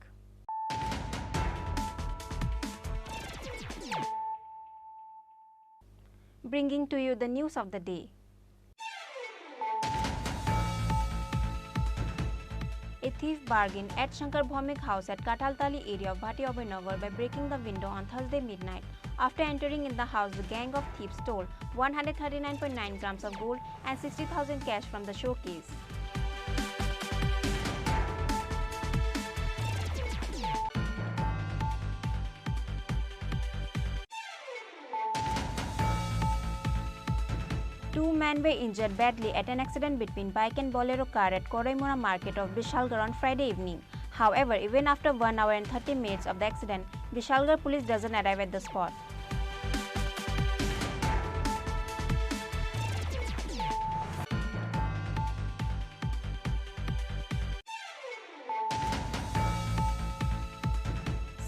S4: Bringing to you the news of the day. A thief bargained at Shankar Bhaumik house at Kataltali area of Bhati Abhaynagar by breaking the window on Thursday midnight. After entering in the house, the gang of thieves stole 139.9 grams of gold and 60,000 cash from the showcase. Two men were injured badly at an accident between bike and bolero car at Koraimura market of Vishalgar on Friday evening. However, even after 1 hour and 30 minutes of the accident, Vishalgar police doesn't arrive at the spot.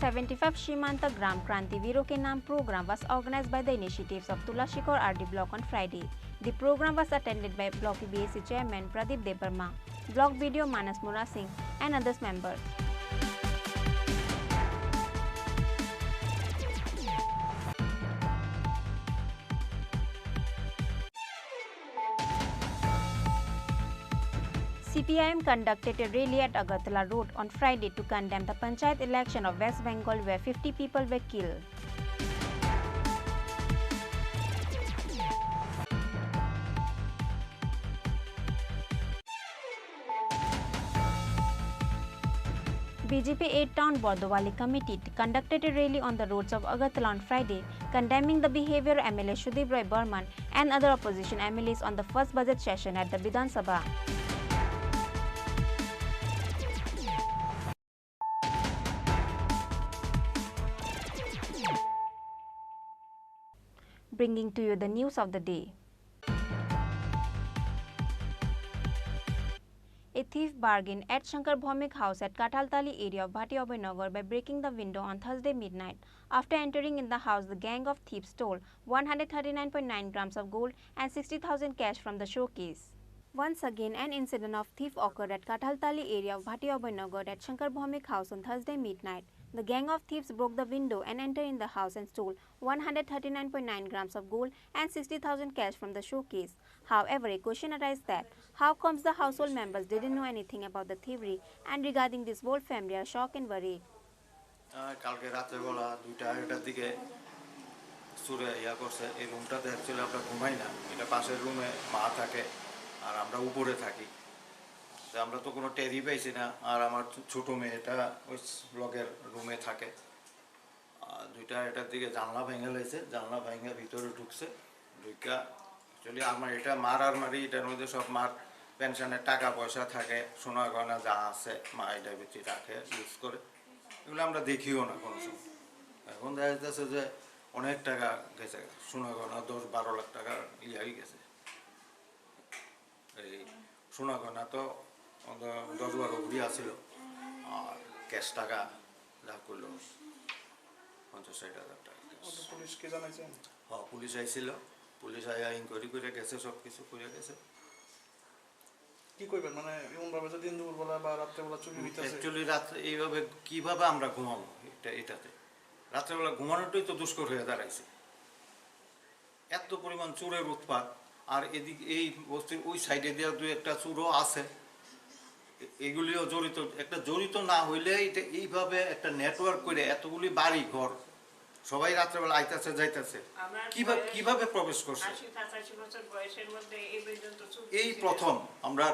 S4: "75 Shimanta Gram Kranti Viro Ke Naam program was organized by the initiatives of Tulashikor RD block on Friday. The program was attended by Block BAC Chairman Pradeep Debarma, Block BDO Manas Mura Singh and others members. CPIM conducted a rally at Agartala Road on Friday to condemn the Panchayat election of West Bengal where 50 people were killed. BJP 8-town Bordowali committee conducted a rally on the roads of Agartala on Friday, condemning the behavior of MLA Sudip Roy Burman and other opposition MLAs on the first budget session at the Vidhan Sabha. Bringing to you the news of the day. A thief bargained at Shankar Bhaumik house at Kataltali area of Bhati Abhaynagar by breaking the window on Thursday midnight. After entering in the house, the gang of thieves stole 139.9 grams of gold and 60,000 cash from the showcase. Once again, an incident of thief occurred at Kataltali area of Bhati Abhaynagar at Shankar Bhaumik house on Thursday midnight. The gang of thieves broke the window and entered in the house and stole 139.9 grams of gold and 60,000 cash from the showcase. However, a question arises that how comes the household members didn't know anything about the thievery, and regarding this whole family are shocked and worried.
S14: কালকে রাতে বেলা 2টা দিকে সুরে করছে এই রুমটাতে actually আমরা ঘুমাই না, এটা পাশের রুমে মা থাকে আর আমরা উপরে থাকি, তো আমরা তো কোনো টেরই পাইছি না। আর আমার ছোটো মেয়েটা ওই ব্লকের রুমে থাকে। 2টার দিকে জানলা ভেঙে লেছে, জানলা ভেঙে ভিতরে ঢুকছে, ঢুকা অ্যাকচুয়ালি আমার এটা মার আর মারি, এটার মধ্যে সব মার পেনশনের টাকা পয়সা থাকে, সোনা গয়না যা আছে মা এটা বেশি রাখে, ইউজ করে। এগুলো আমরা দেখিও না কোনো সময়। এখন দেখা যাচ্ছে যে অনেক টাকা গেছে, সোনা গয়না 10-12 লাখ টাকা হয়ে গেছে। এই সোনা গয়না তো 10-12 ঘুরি আসছিল, আর ক্যাশ টাকা যা করলো 50-60 হাজার টাকা।
S5: পুলিশকে জানাইছেন?
S14: হ্যাঁ, পুলিশ আইছিল, পুলিশ আইয়া ইনকোয়ারি করে গেছে, সব কিছু করে গেছে।
S5: কি কইবেন মানে এমনভাবে যে দিন দুপুরবেলা বা রাত্রেবেলা চুরি হইতেছে?
S14: অ্যাকচুয়ালি রাত্রে এইভাবে কিভাবে আমরা ঘুমাবো এটাতে? রাত্রেবেলা ঘুমানোটাই তো দুষ্কর হয়ে দাঁড়াইছে। এত পরিমাণ চোরের উৎপাত, আর এদিকে এই বস্তির ওই সাইডে দিয়ে 2-1টা চোরও আছে, এগুলিও জড়িত। একটা জড়িত না হইলে এটা এইভাবে একটা নেটওয়ার্ক করে এতগুলি বাড়ি ঘর সবাই রাত্রেবেলা আইতাছে যাইতাছে, কিভাবে প্রবেশ করছে? এই প্রথম আমরা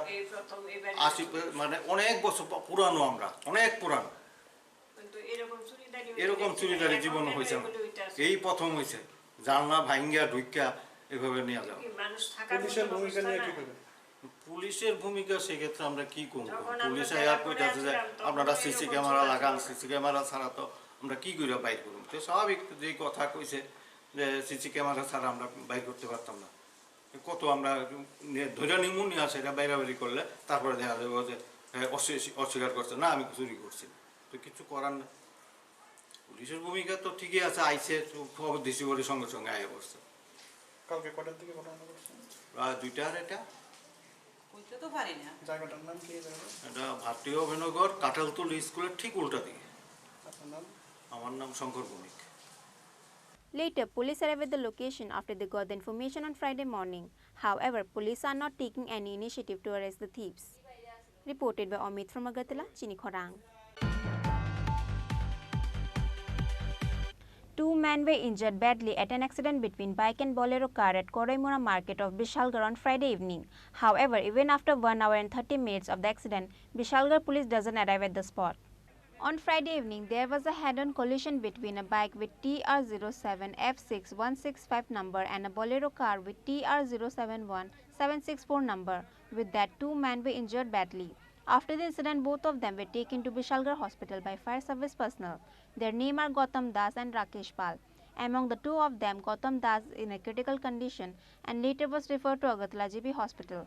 S14: 80, মানে অনেক বছর পুরানো, আমরা অনেক পুরানো, এরকম চুরিদারি জীবন হয়েছে না, এই প্রথম হয়েছে। জানলা ভাঙ্গা ঢুকা এভাবে নিয়ে যাওয়া।
S5: পুলিশের ভূমিকা নিয়ে কি করবেন?
S14: পুলিশের ভূমিকা সেক্ষেত্রে আমরা কি করবো? পুলিশ আয়া কইতাছে যে আপনারা সিসি ক্যামেরা লাগান, সিসি ক্যামেরা ছাড়া তো আমরা কি করে বাইর করব? তো স্বাভাবিক যেই কথা কইছে যে সিসি ক্যামেরা ছাড়া আমরা বাইর করতে পারতাম না। কত আমরা ধরে নিমু নিয়ে সেটা বাইরাবাড়ি করলে তারপরে দেখা যাবে যে অস্বীকার করছে, না আমি চুরি করছি, তো কিছু করার না। পুলিশের ভূমিকা তো ঠিকই আছে, আইসে খবর দিছি বলে সঙ্গে সঙ্গে আয়া পড়ছে।
S5: কালকে কটার দিকে ঘটনা ঘটছে?
S14: প্রায় 2টার। এটা
S5: তো পারি না। জায়গাটার নাম কি?
S14: এটা ভারতীয় অভিনগর কাঁঠালতলী স্কুলের ঠিক উল্টা দিকে।
S5: আপনার নাম?
S14: আমার নাম Shankar Bhowmik.
S4: Later, police arrived at the location after they got the information on Friday morning. However, police are not taking any initiative to arrest the thieves. Reported by Amit from Agartala, Chini Khorang. 2 men were injured badly at an accident between bike and bolero car at Koraimura market of Bishalgarh on Friday evening. However, even after 1 hour and 30 minutes of the accident, Bishalgarh police doesn't arrive at the spot. On Friday evening, there was a head-on collision between a bike with TR07F6165 number and a bolero car with TR071764 number. With that, 2 men were injured badly. After the incident, both of them were taken to Bishalgarh Hospital by fire service personnel. Their names are Gautam Das and Rakesh Pal. Among the two of them, Gautam Das is in a critical condition and later was referred to Agartala GB Hospital.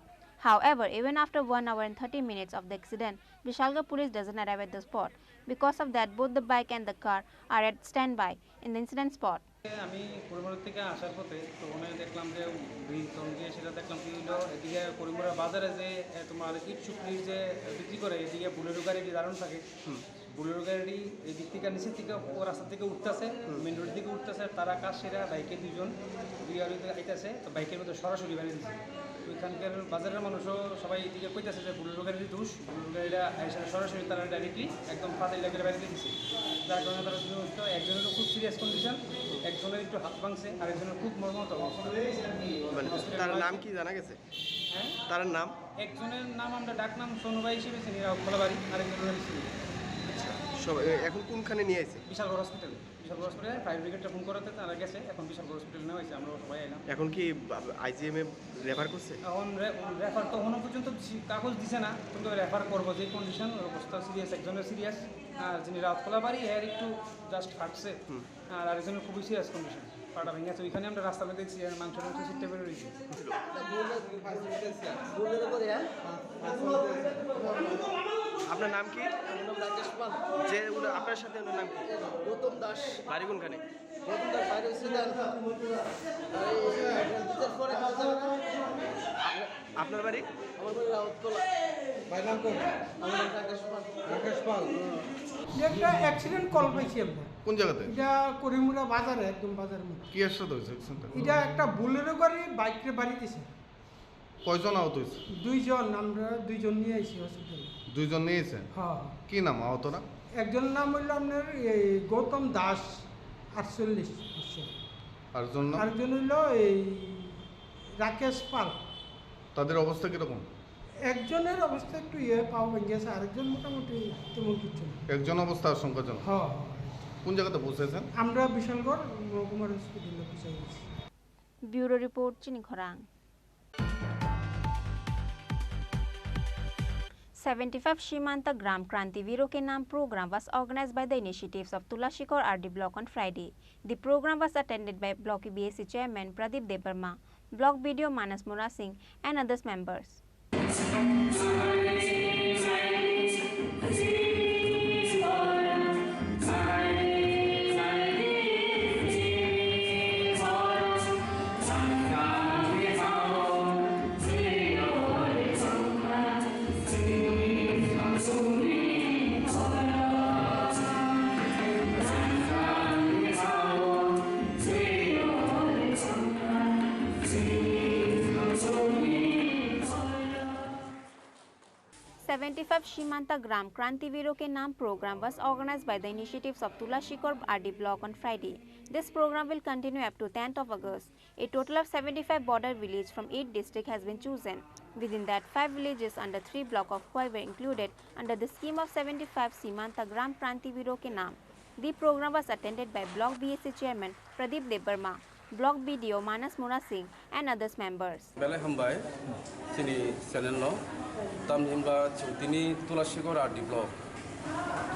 S4: However, even after 1 hour and 30 minutes of the accident, Bishalgarh police doesn't arrive at the spot. Because of that, both the bike and the car are at standby in the incident spot.
S15: আমি পরিমরা থেকে আসার পথে তো ওখানে দেখলাম যে ব্রিজতন দিয়ে সেটা দেখলাম কি হলো, এদিকে পরিমরা বাজারে যে তোমার ইট শুকলির যে বিক্রি করে, এদিকে বুলেরো গাড়ি দাঁড়ানো থাকে, বুলেরো গাড়ি এই দিক থেকে নিচের থেকে ও রাস্তা থেকে উঠতেছে, মেন রোডের দিকে উঠতেছে, তারা কাজ সেরা বাইকে দুই গাড়িতে আইতেছে, তো বাইকের মধ্যে সরাসরি বাড়ি দিচ্ছে। তো এখানকার বাজারের মানুষও সবাই এদিকে কইতেছে যে বুলেরো গাড়ির দোষ, বুলেরো গাড়িটা সরাসরি তারা ডাইরেক্টলি একদম ফাঁদের লেগে বাড়িতে দিচ্ছে, যার কারণে তারা একজনেরও খুব সিরিয়াস কন্ডিশন, একজনের একটু হাত ভাঙছে, আরেকজনের খুব মর্মাহত অবস্থা।
S16: তার নাম কি জানা গেছে?
S15: হ্যাঁ,
S16: তার নাম?
S15: একজনের নাম আমরা ডাকনাম সোনুভাই হিসেবে চিনি, খোলাবাড়ি, আরেকজনের নাম চিনি।
S16: এখন কোনখানে নিয়ে আসছে?
S15: বিশালগড় হসপিটালে। বিশালগড় হসপিটালে ফায়ার ব্রিগেডটা ফোন করাতে তারা গেছে, এখন বিশালগড় হসপিটালে নেওয়া হয়েছে, আমরা সবাই এলাম।
S16: এখন কি আইজিএম এ রেফার করছে?
S15: এখন রেফার তো এখনো পর্যন্ত কাগজ দিছে না, কিন্তু রেফার করবো যে কন্ডিশন, অবস্থা সিরিয়াস, একজনের সিরিয়াস, আর যিনি রাত খোলাবাড়ি এর একটু জাস্ট ফাটছে, আর আরেকজনের খুবই সিরিয়াস কন্ডিশন, পাটা ভেঙে আছে। ওইখানে আমরা রাস্তা দেখছি মাংস সিটে বেরো রয়েছে।
S16: আপনার নাম কি?
S17: রাকেশ পাল।
S16: যে আপনার সাথে ওনার নাম কি?
S17: গৌতম দাস।
S16: বাড়ি কোনখানে?
S17: গৌতম দাস বাড়ি হচ্ছে
S16: আপনার বাড়ি?
S17: আমার বাড়ি রাউততলা।
S16: ভাই নাম কোন?
S17: আমার নাম রাকেশ পাল।
S16: রাকেশ পাল।
S18: একটা অ্যাক্সিডেন্ট কল পাইছি আমরা।
S16: কোন জায়গাতে?
S18: এটা করিমুরা বাজারে, একদম বাজারের মধ্যে।
S16: কি আসছে তো অ্যাক্সিডেন্টটা?
S18: এটা একটা বুলেরো গাড়ি বাইকে বাড়ি দিছে।
S16: কয়জন আহত হয়েছে?
S18: 2 জন, আমরা 2 জন নিয়ে আইছি হসপিটালে।
S16: 2 জন নিয়েছে?
S18: হ্যাঁ।
S16: কি নাম আহতরা?
S18: একজনের নাম হইল আপনার এই গৌতম দাস, 48 বছর। আরেকজন হইল এই রাকেশ পাল।
S16: তাদের অবস্থা কিরকম?
S18: একজনের অবস্থা একটু পাও ভেঙে গেছে, আরেকজন মোটামুটি তেমন কিছু না।
S16: একজন অবস্থা আশঙ্কাজনক?
S18: হ্যাঁ।
S16: কোন জায়গাতে পৌঁছেছেন?
S18: আমরা বিশালগড় মহকুমার হসপিটালে পৌঁছে গেছি।
S4: ব্যুরো রিপোর্ট, চিনি খরাং। 75 Shimanta Gram Kranti Viro Ke Naam program was organized by the initiatives of Tulashikor RD block on Friday. The program was attended by Block BSC Chairman Pradeep Debarma, Block BDO Manas Mura Singh and others members. 75 Shimanta Gram Kranti Viro Ke Naam program was organized by the initiatives of Tulashikor RD block on Friday. This program will continue up to 10th of August. A total of 75 border villages from 8 districts has been chosen. Within that, 5 villages under 3 block of Khoi were included under the scheme of 75 Shimanta Gram Kranti Viro Ke Naam. The program was attended by Block BSC Chairman Pradeep Debarma, Block BDO Manas Mura Singh and others members.
S19: Chini Senenlo, Tam Himba Chutini Tulashikor RD block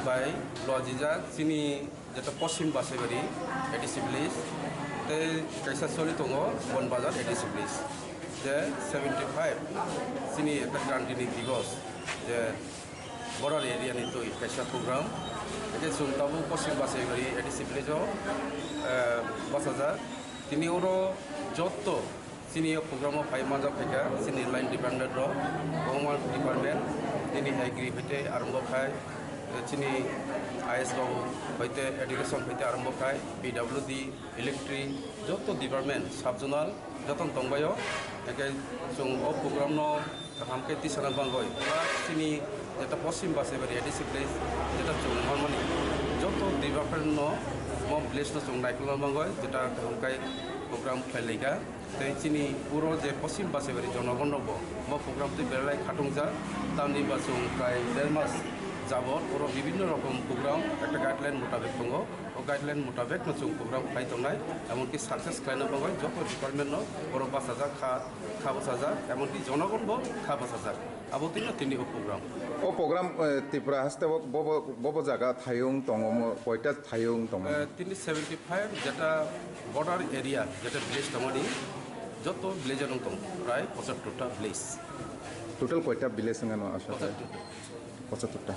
S19: by Lojija, Chini Jeta Poshim Basegari, Edisiblis, the Kaisa Solitongo, One Bazar Edisiblis, the 75 Chini at the Grantini Digos, the border area into Kaisa program, it is Suntabu Poshim Basegari, Edisibliso, Basaza, Tinioro, Jotto. Senior program of 5 months of Peka, senior line dependent law, Home Department, Tini Agri Pete, Armbokai, Chini ISO, Pete, Education Pete Armbokai, PWD, Electric, Joto Department, Subzonal, Joton Tombayo, again, some of program no, Hamketi Sanabangoy, Sini, that a Posim Basevari, Edisiplis, that a harmony, Joto Department no, more blessed on Nicola Bangoy, that are Honkai program Peliga. Chini Puro de Posim Basevari, Jonogonobo, Mo program to Berlai Katungza, Tani Basung, Kai Delmas, Zabor, or Vivino program, at a guideline Mutabekongo, or guideline Mutabek, Masung program, Pythonai, Amonki success kind of Bango, Joko Department, or Basaza, Kabasaza, Amonki Jonogobo, Kabasaza, Abotina Tini program.
S20: O program Tripura has the Bobo Zaga, Thayung, Tongo, Poita Thayung, Tongo.
S19: Tini 75, Jetta border area, Jetta village Tomoni. Joto village anong right? Posa tota village.
S20: Total koita village nga no asha. Posa tota.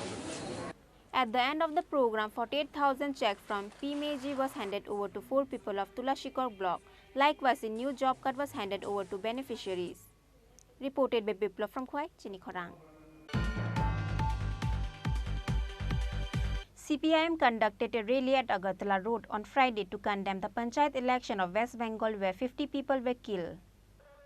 S4: At the end of the program, 48,000 check from PMAG was handed over to 4 people of Tulashikor block. Likewise, a new job card was handed over to beneficiaries. Reported by Biplov from Khoi, Chini Khorang. CPIM conducted a rally at Agartala Road on Friday to condemn the Panchayat election of West Bengal where 50 people were killed.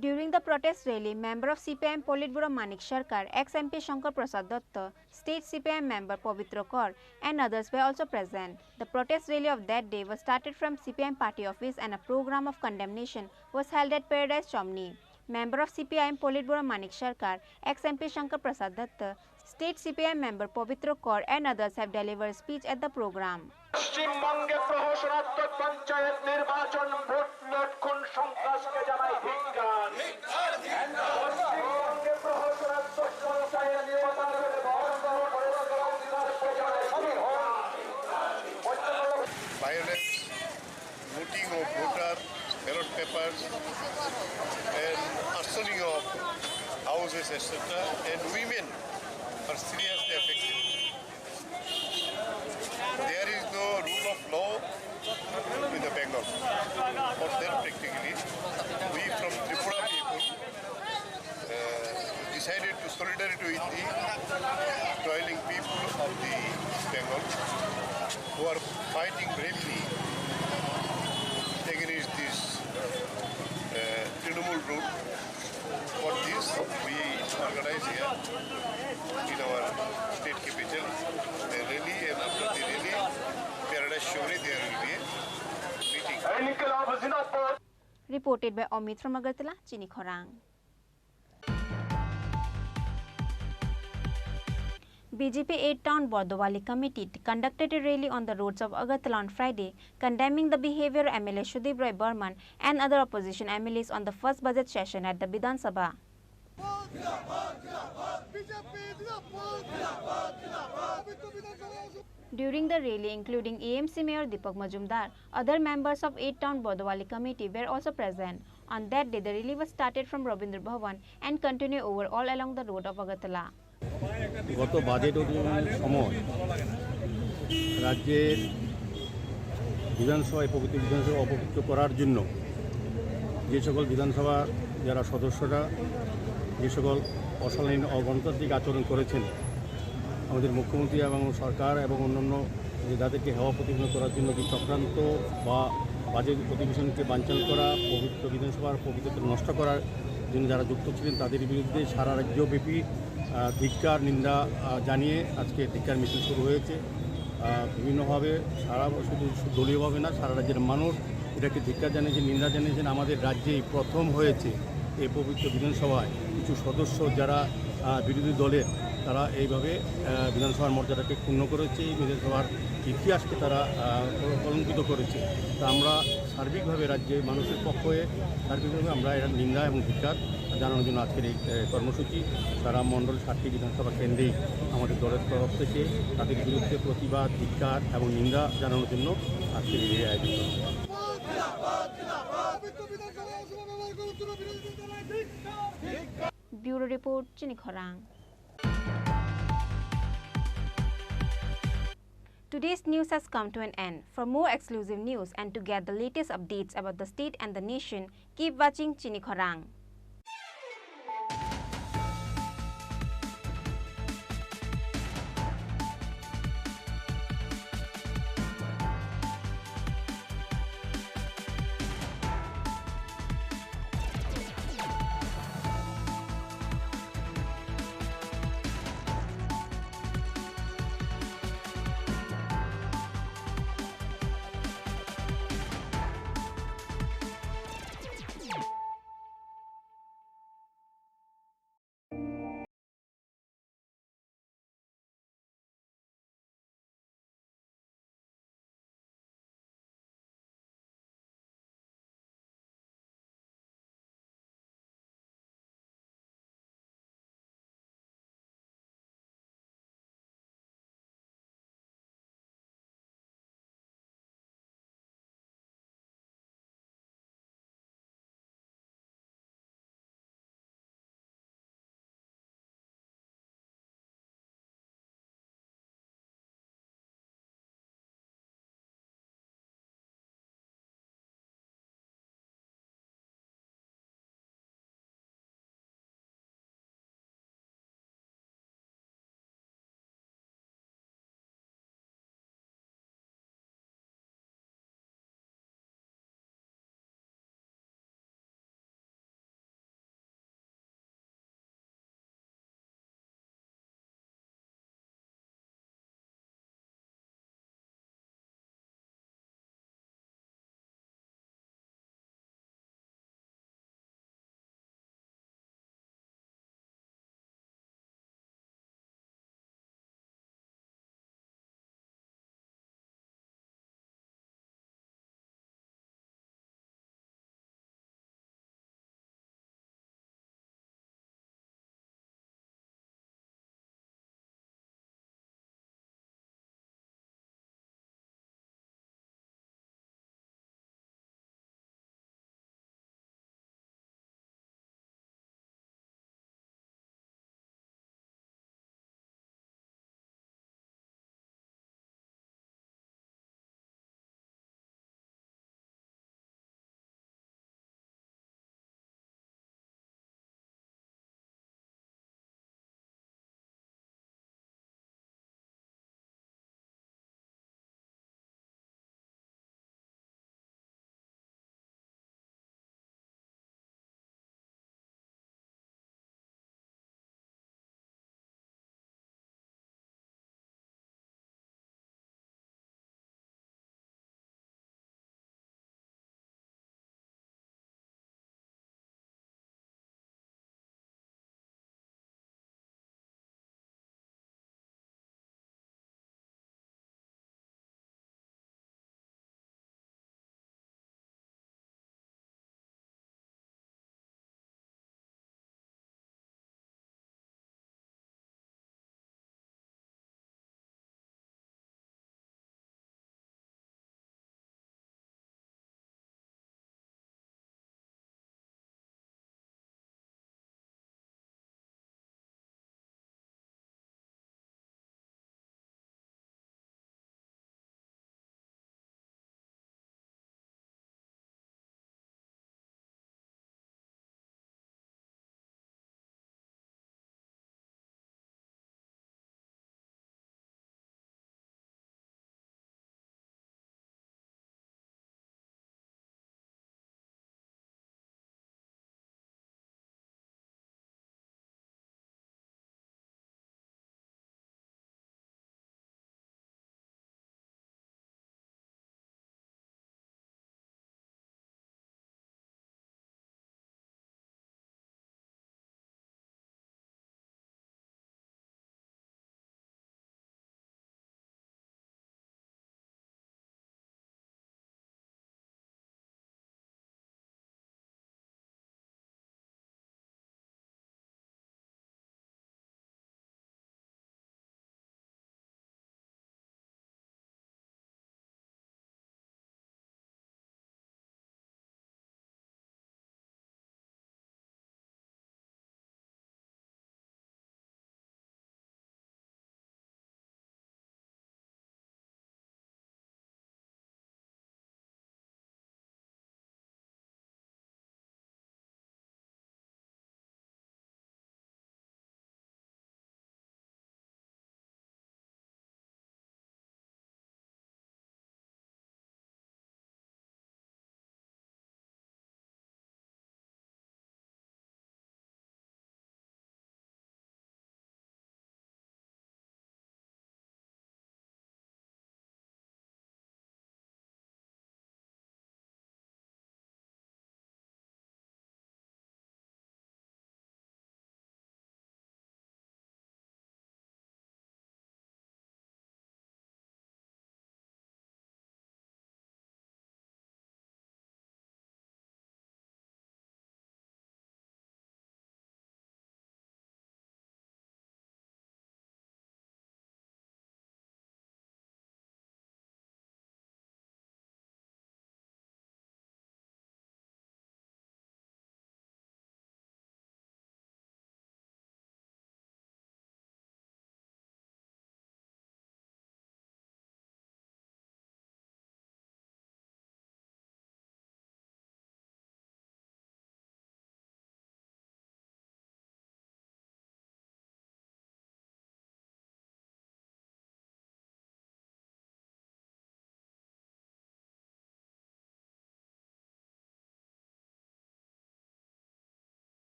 S4: During the protest rally, member of CPIM Politburo Manik Sarkar, ex-MP Shankar Prasad Datta, state CPIM member Pavitra Kaur and others were also present. The protest rally of that day was started from CPIM party office and a program of condemnation was held at Paradise Chomni. Member of CPIM Politburo Manik Sarkar, ex-MP Shankar Prasad Datta, state CPIM member Pavitra Kaur and others have delivered speech at the program.
S6: পশ্চিমবঙ্গে প্রহসনাত্মক পঞ্চায়েত নির্বাচন vote লটকুন সন্ত্রাসকে জানাই ধিক্কার পশ্চিমবঙ্গে প্রহসনাত্মক পঞ্চায়েত নির্বাচনের
S21: violence, voting of voters, ballot papers, and arsoning of houses, etc. And women are seriously affected. There is no rule of law in the Bengal. For that, practically, we from Tripura people decided to solidarity with the toiling people of the Bengal who are fighting bravely against this Trinamool rule. For this, we organize here in our state capital a rally, and after the rally, Paradise Chomni, there will be a meeting.
S4: Reported by Omid from Agartala, Chini Khorang. BJP 8-town Bordowali committee conducted a rally on the roads of Agartala on Friday, condemning the behavior of MLA Sudeep Roy Burman and other opposition MLAs on the first budget session at the Vidhan Sabha. During the rally, including AMC Mayor Deepak Majumdar, other members of 8-town Bodawali committee were also present. On that day, the rally was started from Rabindra Bhavan and continued over all along the road of Agartala.
S1: গত budget অধিবেশনের সময় রাজ্যের বিধানসভায় পবিত্র বিধানসভা অপবিত্র করার জন্য যে সকল বিধানসভার যারা সদস্যরা যে সকল অশালীন অগণতান্ত্রিক আচরণ করেছেন আমাদের মুখ্যমন্ত্রী এবং সরকার এবং অন্যান্য যাদেরকে হেওয়া প্রতিপন্ন করার জন্য যে চক্রান্ত বা বাজেট অধিবেশনকে বানচাল করা পবিত্র বিধানসভার পবিত্রতা নষ্ট করার জন্য যারা যুক্ত ছিলেন তাদের বিরুদ্ধে সারা রাজ্যব্যাপী ধিক্কার নিন্দা জানিয়ে আজকে ধিক্কার মিছিল শুরু হয়েছে বিভিন্নভাবে শুধু দলীয়ভাবে না সারা রাজ্যের মানুষ এটাকে ধিক্কার জানিয়েছেন নিন্দা জানিয়েছেন আমাদের রাজ্যেই প্রথম হয়েছে এই পবিত্র বিধানসভায় কিছু সদস্য যারা বিরোধী দলের তারা এইভাবে বিধানসভার মর্যাদাকে ক্ষুণ্ণ করেছে এই বিধানসভার ইতিহাসকে তারা কলঙ্কিত করেছে তা আমরা সার্বিকভাবে রাজ্যে মানুষের পক্ষ হয়ে সার্বিকভাবে আমরা এর নিন্দা এবং ধিক্কার জানানোর জন্য আজকের এই কর্মসূচি সারা মণ্ডল 7টি বিধানসভা কেন্দ্রেই আমাদের দলের তরফ থেকে তাদের বিরুদ্ধে প্রতিবাদ ধিক্কার এবং নিন্দা জানানোর জন্য আজকের এই আয়োজন
S4: Bureau Report, Chini Khorang. Today's news has come to an end. For more exclusive news and to get the latest updates about the state and the nation, keep watching Chini Khorang.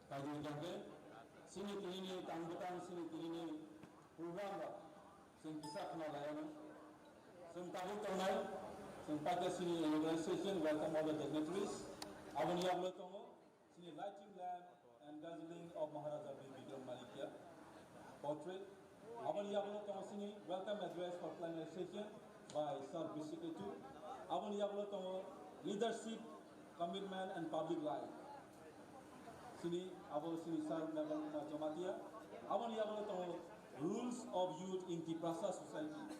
S3: Kajulake, sini kilini tanggutan sini kilini purwanga, sing bisa kena layanan, sing tahu tongai, sing pada sini organization welcome all the dignitaries. Awan yang lo tongo, sini lighting lamp and dazzling of Maharaja Vikram Malikya portrait. Awan yang lo tongo sini welcome address for plenary session by Sir Bishiketu. Awan yang lo tongo leadership, commitment and public life. Sini abo sini sar level jamatia awan yablo to rules of youth in Tiprasa society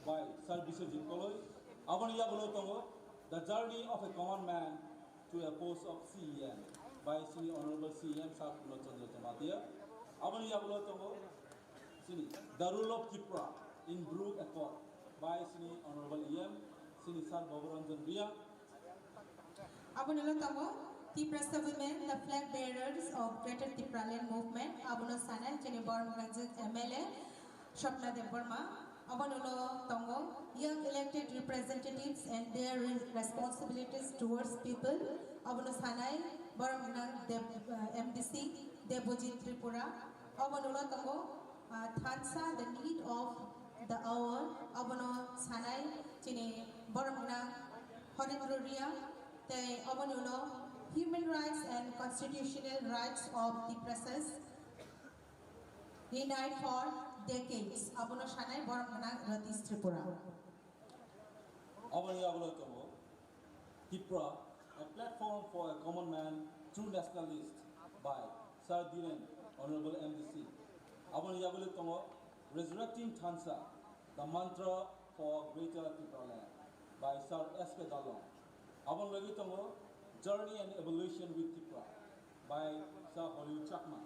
S3: by Sir Biswajit Koloi awan yablo to the journey of a common man to a post of CEM by sini honorable CEM Sir Chandra Jamatia awan yablo to sini the rule of Tripura in Brook Accord by sini honorable EM sini Sir Baburanjan Ria
S22: awan yablo to Tiprasa women, the flag bearers of Greater Tipraland Movement, Abuno Sana, Chini Khorang MLA, Shopna Deborma, Abanulo Tongo, young elected representatives and their responsibilities towards people, Abuno Sanai, Boramna MDC, Debojit Tripura, Abanulo Tongo, Thansa, the need of the hour, Abuno Sanai, Chini Boramna Horindroria, the Abanulo. Human rights and constitutional rights of the presses denied for decades. Abuno Shanai Boramana Ratis Tripura.
S3: Abani Abulo Tomo, Tripura, a platform for a common man, true nationalist by Sir Diren, Honorable MDC. Abani Abulo Tomo, resurrecting Thansa, the mantra for Greater Tipraland by Sir S.K. Dalong. Abani Tomo, Journey and Evolution with Tripura by Sir Hollywood Chakma.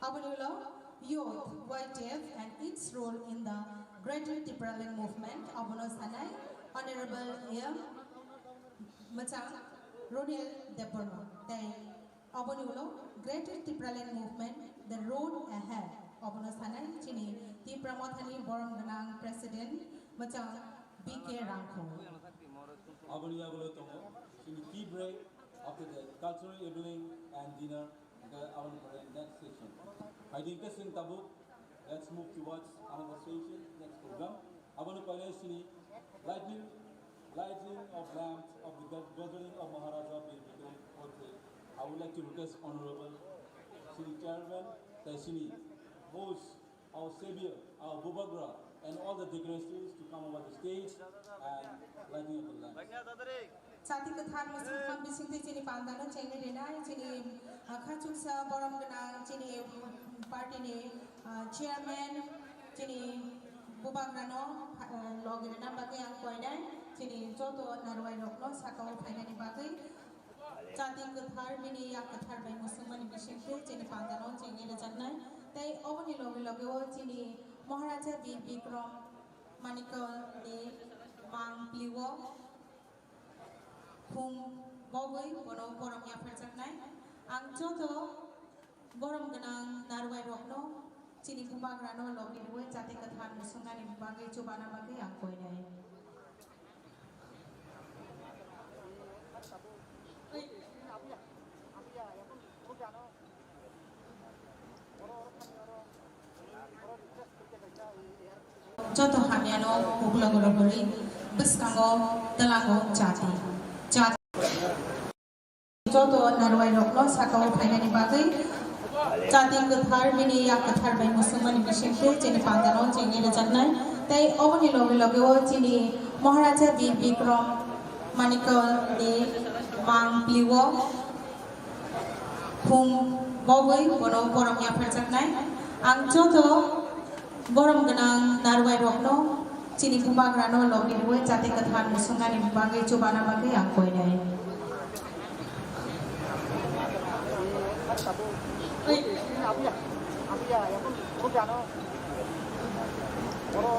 S22: Abanulo, Youth, YTF and its role in the Greater Tipraland Movement, Abuno Sanai, Honorable M. Machang, Ronil Deborma. Then Abanulo, Greater Tipraland Movement, the road ahead. Abuno Sanai, Chini, Tipra Mothani Boramganang President, Machang, B.K. Rangko.
S3: Abani Abulo Tomo, in tea break after the cultural evening and dinner, our next session. I think this in Tabuk. Let's move towards another station, next program. Abanu Pailashini, lighting of lamps of the gathering of Maharaja Vikram portrait. I would like to request Honorable Shri Chairman, Shri host, our Savior, our Bubagra, and all the dignitaries to come over the stage and lighting up the lamps.
S22: Sati Kathan Muslim Bisiti Chini Pandana, Chini Rena, Chini Kachuksa, Boramgana, Chini Party Chairman, Chini Bubagrano, Logana Baki and Koina, Chini Toto Narwai Rokno, Sakao Finani Baki, Sati Kathar, Mini Yakathar by Muslim Bisiti, Chini Pandano, Chini Rajana, they only Logo, Chini Maharaja Vikram Manikal, Mang Pliwo. Kung Bogoi, Bono Borom Yapercaknai, Ang Joto, Borom Ganang, Narwai Rokno, Chini Bubagrano, Logiwe, Jati Kathan, Musungani Bagi, Chubana Bagi, Ang Koinai. Joto Hanyano, Uglagorogori, Biskango, Delago, Jati. Joto Narwai Rokno, Sakao Finani Bagi, Cati Kathar Bini Yakathar by Musuman Bishinku, Chini Pangano, Chini Rajanai, they only logo, Chini Maharaja B. Bikram, Manikal, De Mang Pliwo, whom Bobby, Bono, Boromia Perjanai, Angchoto, Borom Ganang, Narway Rokno, Chini Pumagrano, Logi, Cati Kathar Musuman Bagi, Chubana Bagi, Akoi.
S7: Ini apa ya? Apa ya? Yang pun,